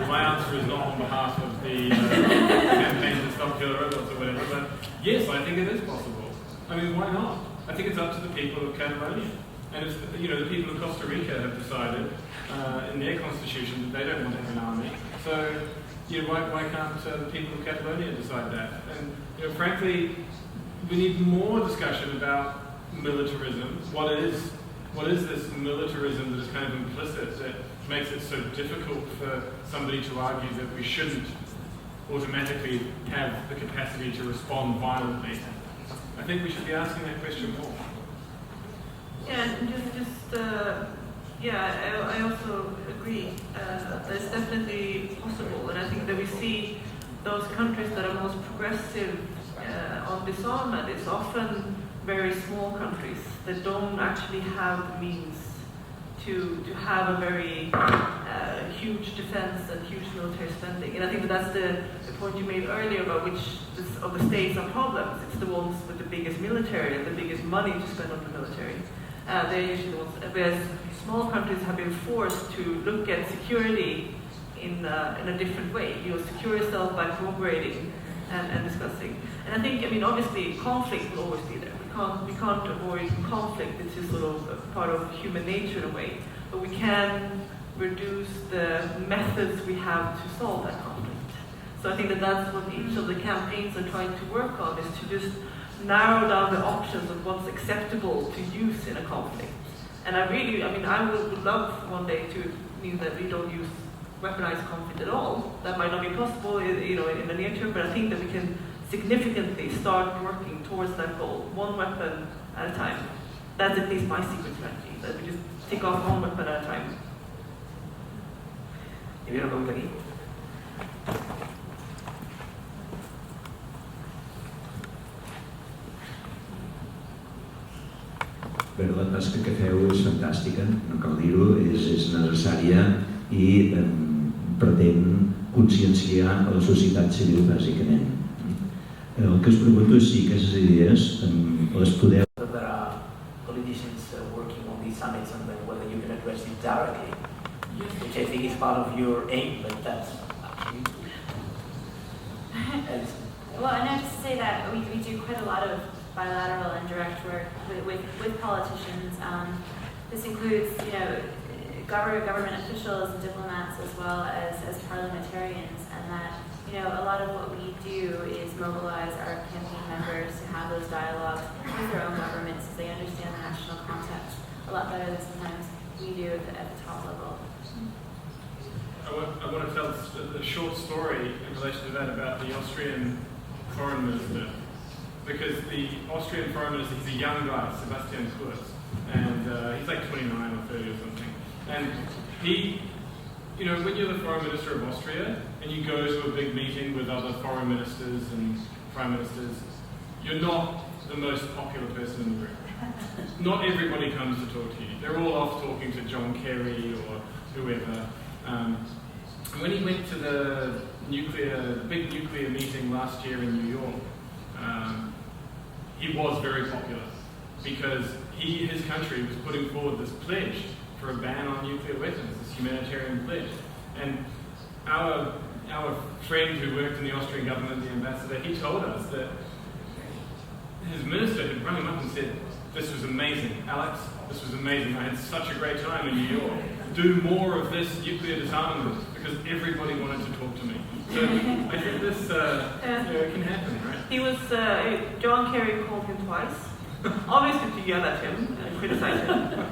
my answer is not on behalf of the campaign to stop killer robots or whatever, but yes, I think it is possible. I mean, why not? I think it's up to the people of Catalonia. And if, the people of Costa Rica have decided in their constitution that they don't want to have an army. So, why can't the people of Catalonia decide that? And, frankly, we need more discussion about militarism. What is this militarism that is kind of implicit that makes it so difficult for somebody to argue that we shouldn't automatically have the capacity to respond violently? I think we should be asking that question more. Yeah, and I also agree. That's definitely possible, and I think that we see those countries that are most progressive on disarmament is often very small countries that don't actually have the means to have a very huge defense and huge military spending. And I think that's the point you made earlier about which of the states are problems. It's the ones with the biggest military and the biggest money to spend on the military. They're usually the ones, whereas small countries have been forced to look at security in a different way. You secure yourself by cooperating and discussing. And I think, obviously, conflict will always be there. We can't avoid conflict. It's just sort of a part of human nature in a way. But we can reduce the methods we have to solve that conflict. So I think that's what each of the campaigns are trying to work on, is to just narrow down the options of what's acceptable to use in a conflict. And I would love one day to mean that we don't use weaponized conflict at all. That might not be possible, in the near term, but I think that we can significantly start working towards that goal, one weapon at a time. That's at least my secret strategy, that we just take off one weapon at a time. If you're going to eat. Bé, la tasca que feu és fantàstica, no cal dir-ho, és necessària i pretén conscienciar a la societat civil, bàsicament. El que us pregunto és si aquestes idees les podeu... There are politicians working on these summits and then whether you can address it directly, which I think is part of your aim, but that's absolutely... Well, and I have to say that we do quite a lot of bilateral and direct work with politicians. This includes, government officials and diplomats as well as parliamentarians, and that, a lot of what we do is mobilize our campaign members to have those dialogues with their own governments as they understand the national context a lot better than sometimes we do at the top level. I want to tell a short story in relation to that about the Austrian foreign minister. Because the Austrian foreign minister, he's a young guy, Sebastian Kurz, and he's like 29 or 30 or something. And he, when you're the foreign minister of Austria and you go to a big meeting with other foreign ministers and prime ministers, you're not the most popular person in the room. Not everybody comes to talk to you. They're all off talking to John Kerry or whoever. When he went to the big nuclear meeting last year in New York, he was very popular because his country was putting forward this pledge for a ban on nuclear weapons, this humanitarian pledge. And our friend who worked in the Austrian government, the ambassador, he told us that his minister had rung him up and said, "This was amazing, Alex, this was amazing. I had such a great time in New York. Do more of this nuclear disarmament," because everybody wanted to talk to me. So I think this can happen, right? He was, John Kerry called him twice, obviously to yell at him and criticize him,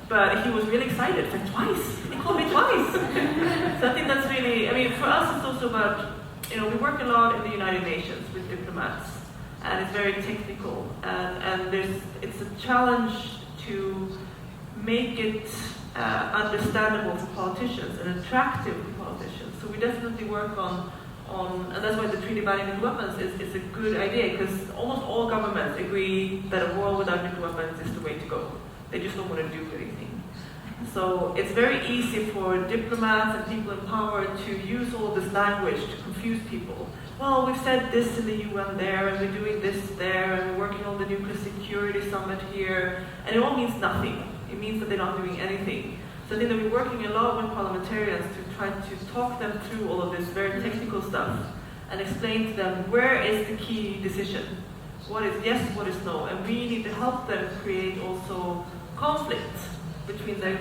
but he was really excited, like twice, he called me twice. So I think that's really, for us it's also about, we work a lot in the United Nations with diplomats, and it's very technical, and it's a challenge to make it understandable for politicians and attractive for politicians. So we definitely work on and that's why the treaty banning nuclear weapons is a good idea, because almost all governments agree that a world without nuclear weapons is the way to go. They just don't want to do anything. So it's very easy for diplomats and people in power to use all this language to confuse people. Well, we've said this in the UN there, and we're doing this there, and we're working on the nuclear security summit here, and it all means nothing. It means that they're not doing anything. So I think that we're working a lot with parliamentarians to try to talk them through all of this very technical stuff and explain to them where is the key decision. What is yes, what is no, and we need to help them create also conflict between on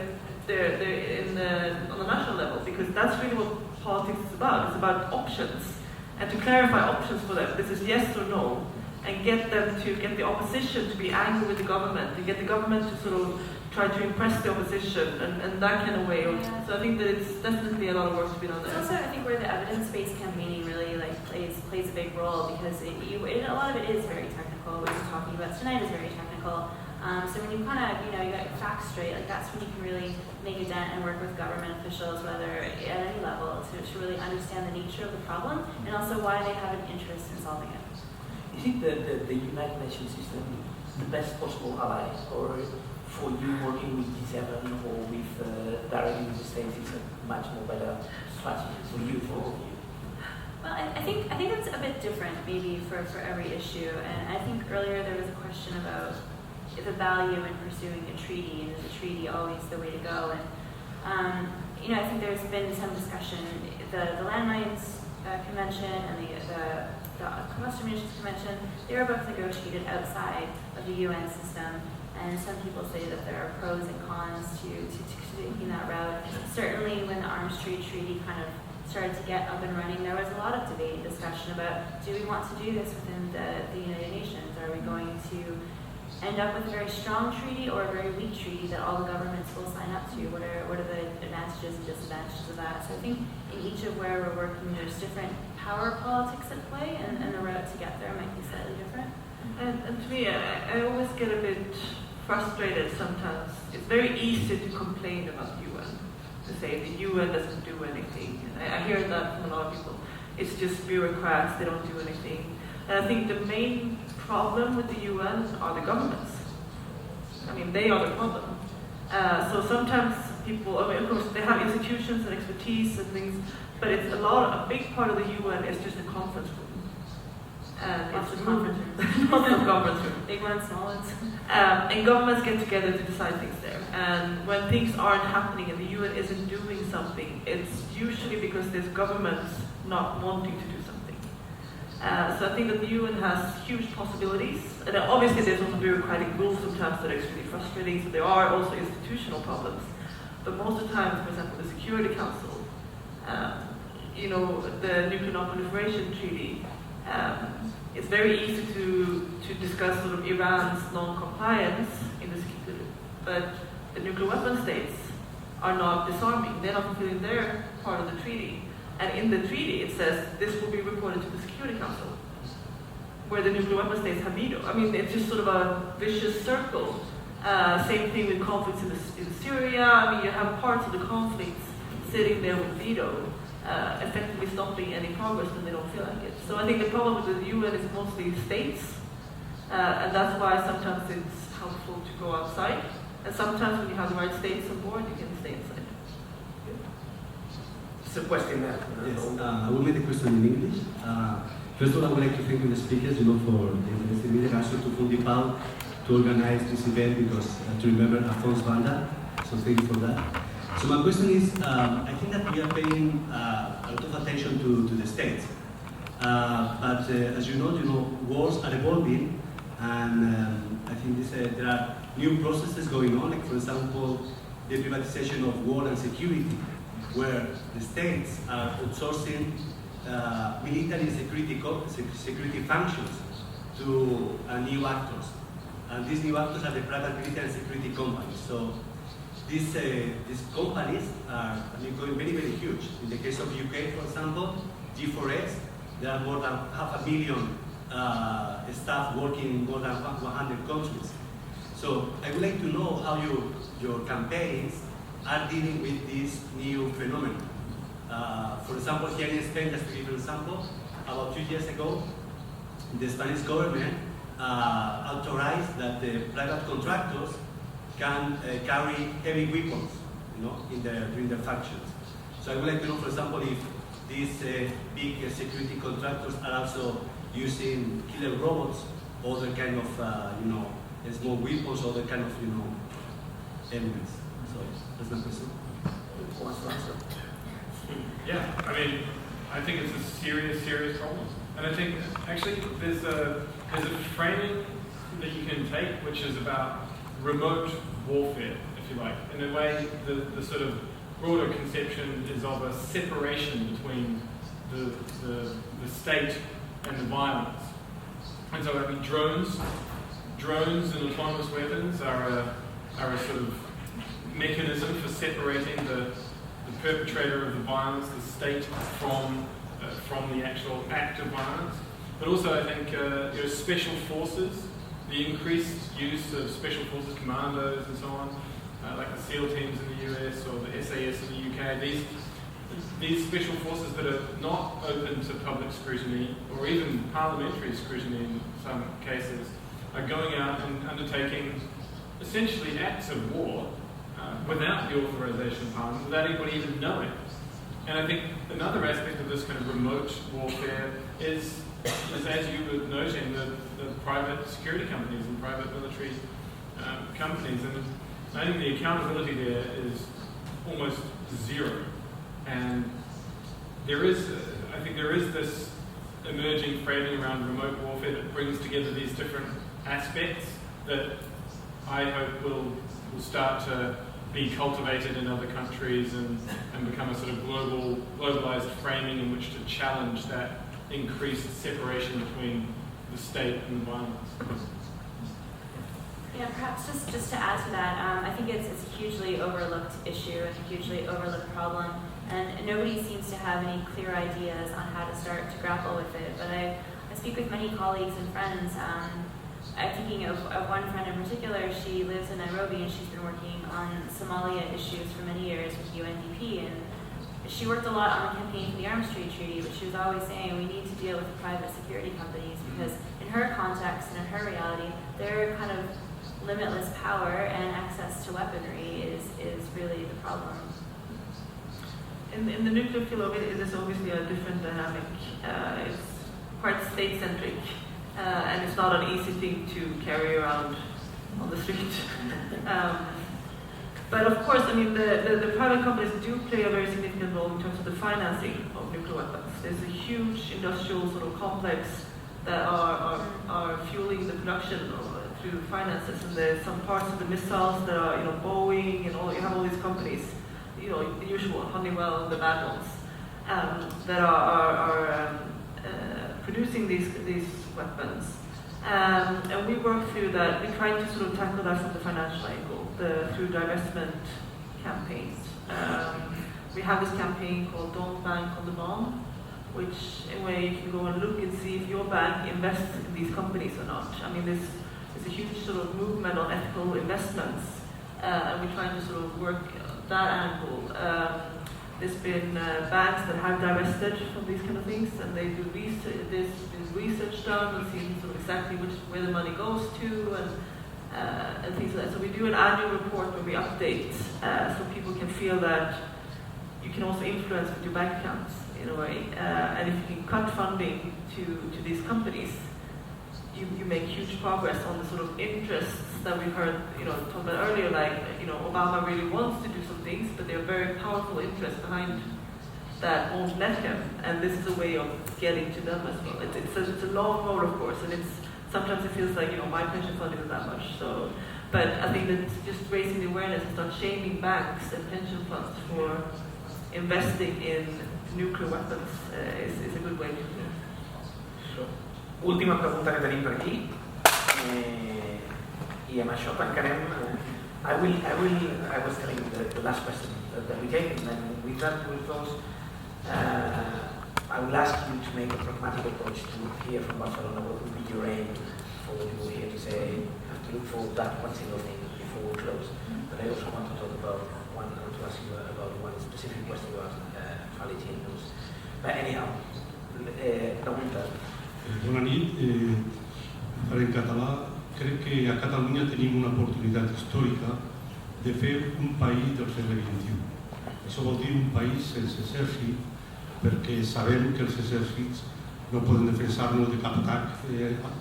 the national level, because that's really what politics is about. It's about options, and to clarify options for them. This is yes or no, and get them to get the opposition to be angry with the government, to get the government to sort of try to impress the opposition, and that kind of way. Yeah. So I think that it's definitely a lot of work to be done It's there. also, I think, where the evidence-based campaigning really plays a big role, because a lot of it is very technical. What you're talking about tonight is very technical. So when you kind of, you got your facts straight, like that's when you can really make a dent and work with government officials, whether at any level, to really understand the nature of the problem and also why they have an interest in solving it. Is it the United Nations system the best possible ally, or for you working with G7 or with directly with the States is a much more better strategy for you, for all of you? Well, I think it's a bit different maybe for every issue, and I think earlier there was a question about the value in pursuing a treaty, and is a treaty always the way to go? And I think there's been some discussion. The Landmines Convention and the Cluster Munitions Convention, they were both negotiated outside of the UN system, and some people say that there are pros and cons to taking that route. Certainly, when the Arms Trade Treaty kind of started to get up and running, there was a lot of debate and discussion about, do we want to do this within the United Nations? Are we going to end up with a very strong treaty or a very weak treaty that all the governments will sign up to? What are the advantages and disadvantages of that? So I think in each of where we're working, there's different power politics at play, and the route to get there might be slightly different. And to me, I always get a bit frustrated sometimes. It's very easy to complain about the UN, to say the UN doesn't do anything. I hear that from a lot of people. It's just bureaucrats, they don't do anything. And I think the main problem with the UN are the governments. I mean, they are the problem. So sometimes people, of course, they have institutions and expertise and things, but it's a big part of the UN is just a conference room. And Lots it's of conference rooms. lots of conference rooms. Big ones, small ones. And governments get together to decide things there. And when things aren't happening and the UN isn't doing something, it's usually because there's governments not wanting to do something. So I think that the UN has huge possibilities. And obviously there's also bureaucratic rules sometimes that are extremely frustrating, so there are also institutional problems. But most of the time, for example, the Security Council, the Nuclear Non-Proliferation Treaty, it's very easy to discuss sort of Iran's non-compliance in the security, but the nuclear weapon states are not disarming. They're not fulfilling their part of the treaty. And in the treaty, it says this will be reported to the Security Council, where the nuclear weapon states have veto. I mean, it's just sort of a vicious circle. Same thing with conflicts in Syria. I mean, you have parts of the conflicts sitting there with veto, effectively stopping any progress when they don't feel like it. So I think the problem with the UN is mostly states, and that's why sometimes it's helpful to go outside, and sometimes when you have the right states on board, you can stay inside. It's a question there. Yes, I will make the question in English. First of all, I would like to thank the speakers, for the interesting meeting, also to Fundipal to organize this event, because to remember Alphonse Banda, so thank you for that. So my question is, I think that we are paying a lot of attention to the states, but as you know, wars are evolving, and I think there are new processes going on, like for example, the privatization of war and security, where the states are outsourcing military security functions to new actors, and these new actors are the private military security companies. So these companies are going very, very huge. In the case of UK, for example, G4S, there are more than 500,000 staff working in more than 100 countries. So I would like to know how your campaigns are dealing with this new phenomenon. For example, here in Spain, just to give an example, about 2 years ago, the Spanish government authorized that the private contractors can carry heavy weapons during their factions. So I would like to know, for example, if these big security contractors are also using killer robots, other kind of small weapons, other kind of elements. So that's my question. Yeah, I mean, I think it's a serious problem, and I think actually there's a framing that you can take which is about remote warfare, if you like. In a way, the sort of broader conception is of a separation between the state and the violence. And so I mean, drones and autonomous weapons are a sort of mechanism for separating the perpetrator of the violence, the state, from the actual act of violence. But also, I think special forces, the increased use of special forces commandos and so on, like the SEAL teams in the US or the SAS in the UK. These special forces that are not open to public scrutiny or even parliamentary scrutiny in some cases are going out and undertaking essentially acts of war without the authorization of Parliament, without anybody even knowing. And I think another aspect of this kind of remote warfare is as you were noting, the private security companies and private military companies. And I think the accountability there is almost zero. And I think there is this emerging framing around remote warfare that brings together these different aspects that I hope will start to be cultivated in other countries and become a sort of globalized framing in which to challenge that increased separation between the state and the violence. Yeah, perhaps just to add to that, I think it's a hugely overlooked issue and a hugely overlooked problem, and nobody seems to have any clear ideas on how to start to grapple with it. But I speak with many colleagues and friends. I'm thinking of one friend in particular. She lives in Nairobi and she's been working on Somalia issues for many years with UNDP, and she worked a lot on the campaign for the Arms Trade Treaty, but she was always saying we need to deal with the private security companies because in her context and in her reality, their kind of limitless power and access to weaponry is really the problem. In the nuclear field, it is obviously a different dynamic. It's quite state-centric, and it's not an easy thing to carry around on the street. But of course, I mean, the private companies do play a very significant role in terms of the financing of nuclear weapons. There's a huge industrial sort of complex that are fueling the production through finances, and there's some parts of the missiles that are, Boeing and all. You have all these companies, the usual Honeywell and the bad ones, that are producing these weapons. And we work through that. We try to sort of tackle that from the financial angle, through divestment campaigns. We have this campaign called Don't Bank on the Bomb, which in a way you can go and look and see if your bank invests in these companies or not. I mean, there's a huge sort of movement on ethical investments, and we're trying to sort of work that angle. There's been banks that have divested from these kind of things, and they do research. There's been research done and seeing sort of exactly where the money goes to and things like that. So we do an annual report where we update, so people can feel that you can also influence with your bank accounts in a way. And if you can cut funding to these companies, you make huge progress on the sort of interests that we heard, talked about earlier, like, Obama really wants to do some things, but there are very powerful interests behind that won't let him, and this is a way of getting to them as well. It's a long road, of course, and sometimes it feels like, my pension fund isn't that much, so, but I think that just raising the awareness and start shaming banks and pension funds for investing in nuclear weapons is a good way to do it. Última pregunta que tenim per aquí, i amb això tancarem. I was telling the last question that we take, and then with those, I will ask you to make a pragmatic approach to hear from Barcelona. What would be your aim for what you will hear to say? I have to look for that one single thing before we close. But I also want to talk about to ask you about one specific question about actuality and news. But anyhow, pregunta. Bona nit. En català, crec que a Catalunya tenim una oportunitat històrica de fer un país del segle XXI. Això vol dir un país sense exèrcit, perquè sabem que els exèrcits no poden defensar-nos de cap atac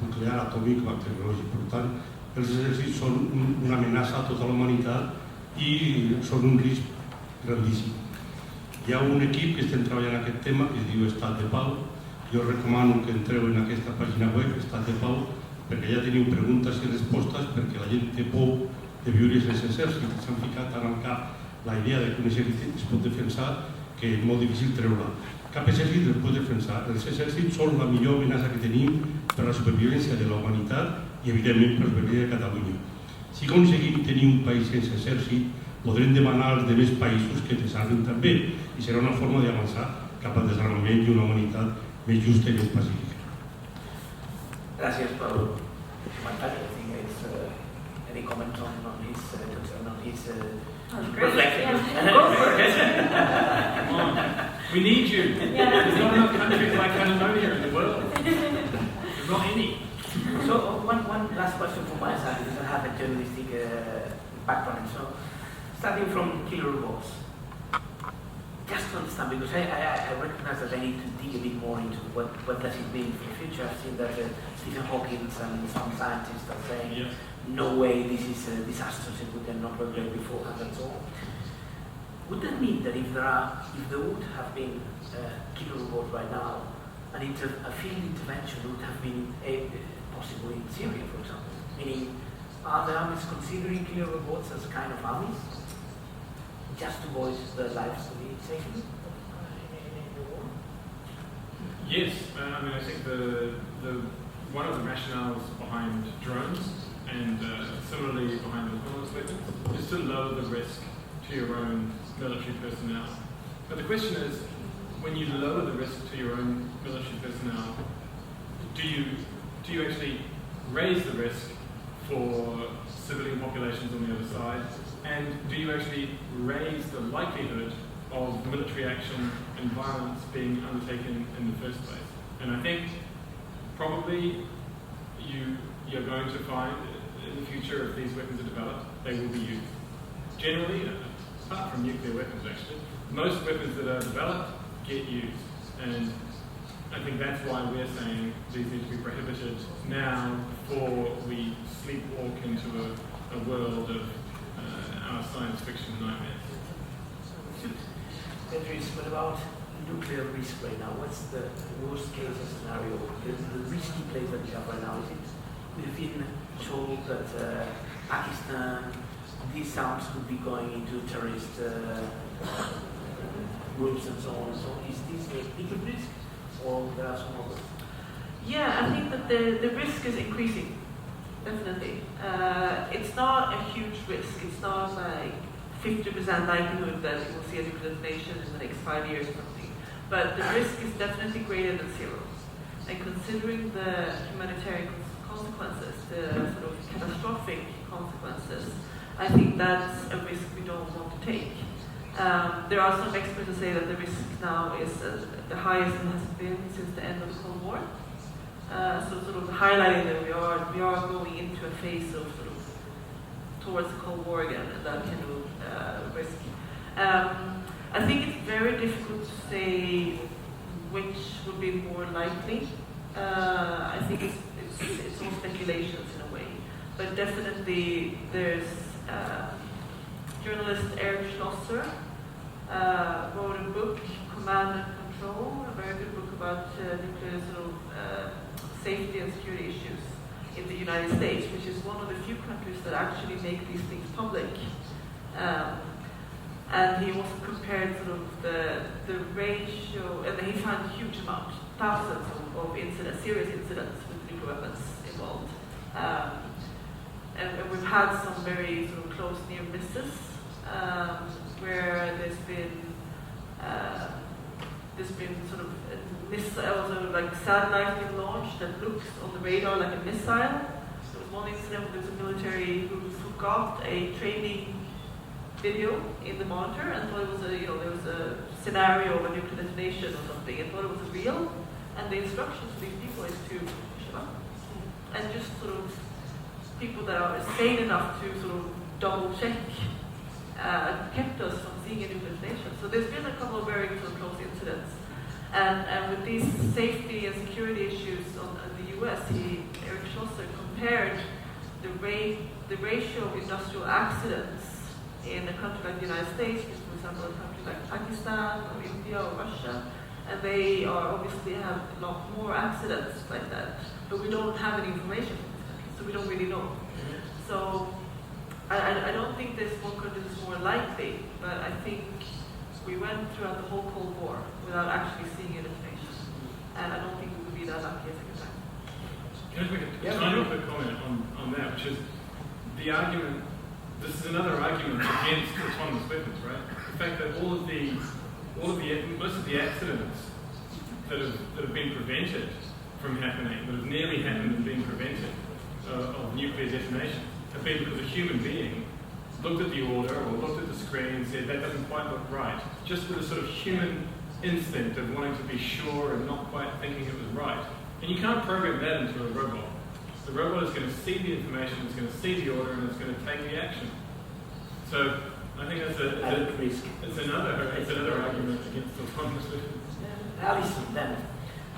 nuclear, atòmic o tecnològic. Per tant, els exèrcits són una amenaça a tota la humanitat i són un risc grandíssim. Hi ha un equip que estem treballant en aquest tema que es diu Estat de Pau. Jo recomano que entreu en aquesta pàgina web, Estat de Pau, perquè ja teniu preguntes i respostes, perquè la gent té por de viure sense exèrcit. S'han ficat tant al cap la idea de que un exèrcit es pot defensar que és molt difícil treure-la. Cap exèrcit es pot defensar. Els exèrcits són la millor amenaça que tenim per a la supervivència de la humanitat i, evidentment, per la supervivència de Catalunya. Si aconseguim tenir un país sense exèrcit, podrem demanar als demés països que desarmen també i serà una forma d'avançar cap al desarmament i una humanitat més justa i més pacífica. Gràcies pel comentari. Any comments on his reflection? Go for it. Come on. We need you. There's not enough countries like Catalonia in the world. There's not any. So one last question from my side, because I have a journalistic background. So starting from killer robots, just to understand, because I recognize that I need to dig a bit more into what does it mean for the future. I've seen that Stephen Hawking and some scientists are saying, no way, this is a disaster, if we cannot regulate beforehand and so on. Would that mean that if there would have been killer robots right now, a field intervention would have been possible in Syria, for example? Meaning, are the armies considering killer robots as a kind of armies, just to avoid the lives to be taken in the war? Yes, I think the one of the rationales behind drones and similarly behind autonomous weapons is to lower the risk to your own military personnel. But the question is, when you lower the risk to your own military personnel, do you actually raise the risk for civilian populations on the other side? And do you actually raise the likelihood of military action and violence being undertaken in the first place? And I think probably you're going to find in the future, if these weapons are developed, they will be used. Generally, apart from nuclear weapons actually, most weapons that are developed get used. And I think that's why we're saying these need to be prohibited now before we sleepwalk into a world of our science fiction nightmares. Patrice, what about nuclear risk right now? What's the worst case scenario? The risky place that we have right now, is it? We've been told that Pakistan, these arms could be going into terrorist groups and so on. So is this a bigger risk, or there are some others? Yeah, I think that the risk is increasing, definitely. It's not a huge risk. It's not like 50% likelihood that we will see a nuclear detonation in the next 5 years or something. But the risk is definitely greater than zero. And considering the humanitarian consequences, the sort of catastrophic consequences, I think that's a risk we don't want to take. There are some experts who say that the risk now is the highest it has been since the end of the Cold War. So sort of highlighting that we are going into a phase of sort of towards the Cold War again, and that kind of risk. I think it's very difficult to say which would be more likely. I think it's all speculations in a way, but definitely there's journalist Eric Schlosser wrote a book, Command and Control, a very good book about nuclear sort of safety and security issues in the United States, which is one of the few countries that actually make these things public. And he also compared sort of the ratio, and he found a huge amount, thousands of incidents, serious incidents with nuclear weapons involved. And we've had some very sort of close near misses, where there's been sort of also like satellite being launched that looks on the radar like a missile. There was one incident where there was a military who got a training video in the monitor and thought it was there was a scenario of a nuclear detonation or something and thought it was real. And the instructions for these people is to shut up and just sort of people that are sane enough to sort of double check kept us from seeing any inflation. So there's been a couple of very close incidents. And with these safety and security issues in the US, Eric Schlosser compared the ratio of industrial accidents in a country like the United States, for example, a country like Pakistan or India or Russia, and they obviously have a lot more accidents like that, but we don't have any information from this country, so we don't really know. So I don't think this one country is more likely, but I think we went throughout the whole Cold War without actually seeing any information, and I don't think we would be that lucky a second time. Can I make a tiny quick comment on that, which is the argument, this is another argument against autonomous weapons, right? The fact that most of the accidents that have been prevented from happening, that have nearly happened and been prevented of nuclear detonation, have been because a human being looked at the order or looked at the screen and said, that doesn't quite look right, just with a sort of human instinct of wanting to be sure and not quite thinking it was right. And you can't program that into a robot. The robot is going to see the information, it's going to see the order, and it's going to take the action. So I think it's another argument against autonomous weapons. Alice, then,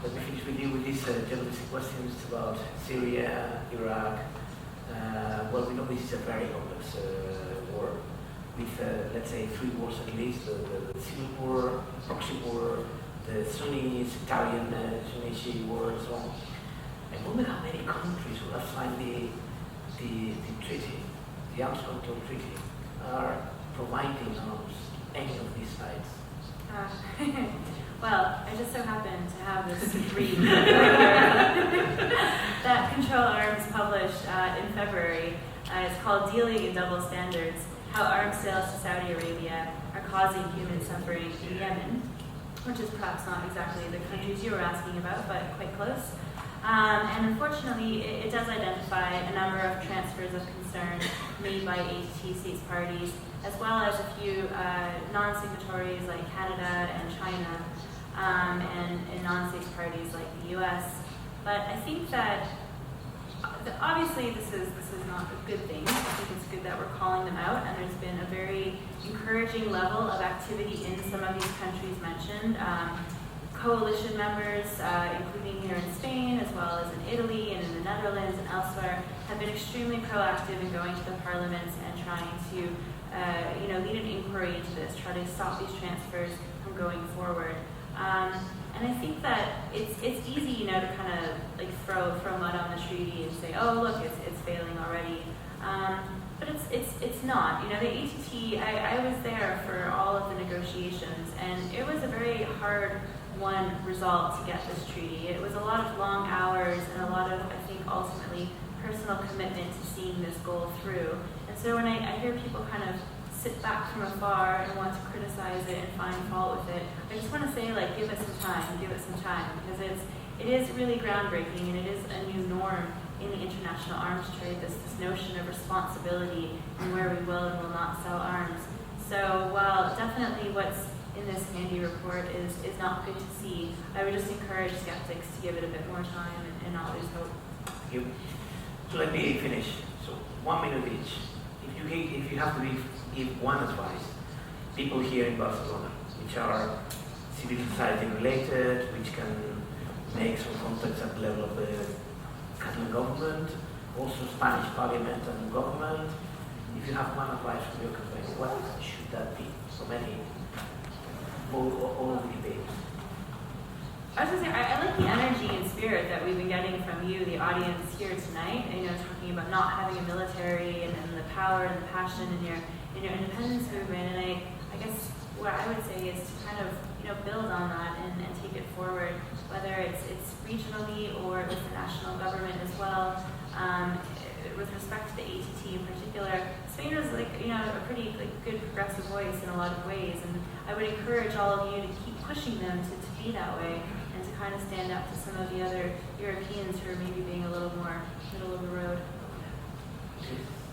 let me finish with you with these journalistic questions about Syria, Iraq. Well, we know this is a very complex war with, let's say, 3 wars at least, the civil war, proxy war, the Sunni sectarian Sunni war, and so on. I wonder how many countries will have signed the treaty, the arms control treaty, are providing arms any of these sides. Well, I just so happen to have this read that Control Arms published in February. It's called Dealing in Double Standards, How Arms Sales to Saudi Arabia Are Causing Human Suffering in Yemen, which is perhaps not exactly the countries you were asking about, but quite close. And unfortunately, it does identify a number of transfers of concern made by ATT states parties, as well as a few non-signatories like Canada and China, and non-states parties like the US. But I think that obviously this is not a good thing. I think it's good that we're calling them out, and there's been a very encouraging level of activity in some of these countries mentioned. Coalition members, including here in Spain, as well as in Italy and in the Netherlands and elsewhere, have been extremely proactive in going to the parliaments and trying to lead an inquiry into this, try to stop these transfers from going forward. And I think that it's easy, to kind of like throw mud on the treaty and say, oh look, it's failing already. But it's not. The ATT, I was there for all of the negotiations, and it was a very hard won result to get this treaty. It was a lot of long hours and a lot of, I think, ultimately personal commitment to seeing this goal through. And so when I hear people kind of sit back from afar and want to criticize it and find fault with it, I just want to say, give it some time, because it is really groundbreaking, and it is a new norm in the international arms trade, this notion of responsibility and where we will and will not sell arms. So while definitely what's in this Handy report is not good to see, I would just encourage skeptics to give it a bit more time and not lose hope. Thank you. So let me finish. So 1 minute each. If you have to give one advice, people here in Barcelona, which are civil society related, which can make some contacts at the level of the Catalan government, also Spanish parliament and government. If you have one advice for your campaign, what should that be? So many, all of the debates. I was going to say, I like the energy and spirit that we've been getting from you, the audience here tonight. Talking about not having a military and the power and the passion in your independence movement. And I guess what I would say is to kind of build on that and take it forward, whether it's regionally or with the national government as well. With respect to the ATT in particular, Spain is a pretty good progressive voice in a lot of ways, and I would encourage all of you to keep pushing them to be that way and to kind of stand up to some of the other Europeans who are maybe being a little more middle of the road.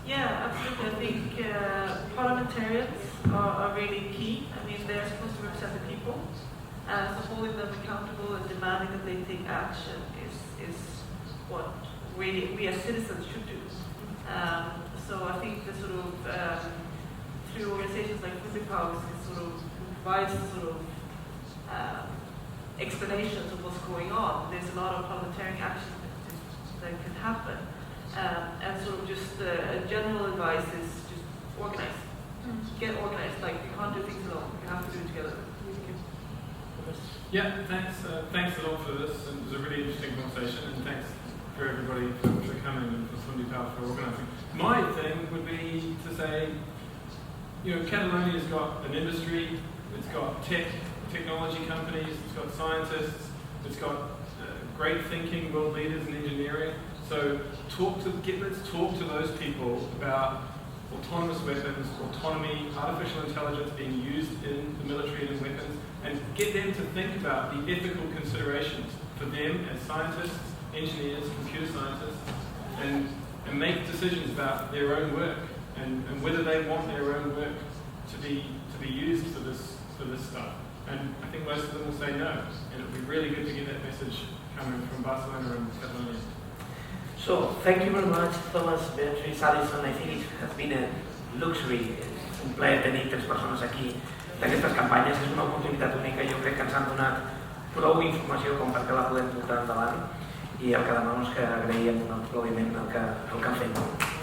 Yeah, absolutely. I think parliamentarians are really key. I mean, they're supposed to represent the people, so holding them accountable and demanding that they take action is what really we as citizens should do. So I think the sort of through organizations House provides explanations of what's going on. There's a lot of parliamentary action that can happen. And just a general advice is just organize. Get organized. You can't do things alone. You have to do it together. Yeah, thanks a lot for this. It was a really interesting conversation, and thanks for everybody for coming and for Fundipal for organising. My thing would be to say, Catalonia's got an industry, it's got technology companies, it's got scientists, it's got great thinking world leaders in engineering. So let's talk to those people about autonomous weapons, autonomy, artificial intelligence being used in the military and in weapons, and get them to think about the ethical considerations for them as scientists, engineers, computer scientists, and make decisions about their own work and whether they want their own work to be used for this stuff. And I think most of them will say no, and it would be really good to get that message coming from Barcelona and Catalonia. So, thank you very much, Thomas, Beatrice, Alison. I think it has been a luxury, un plaer tenir 3 persones aquí d'aquestes campanyes. És una oportunitat única. Jo crec que ens han donat prou informació com perquè la podem portar endavant, i el que demano és que agraïm un aplaudiment el que han fet.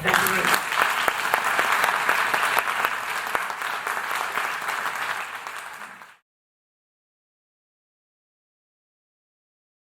Thank you.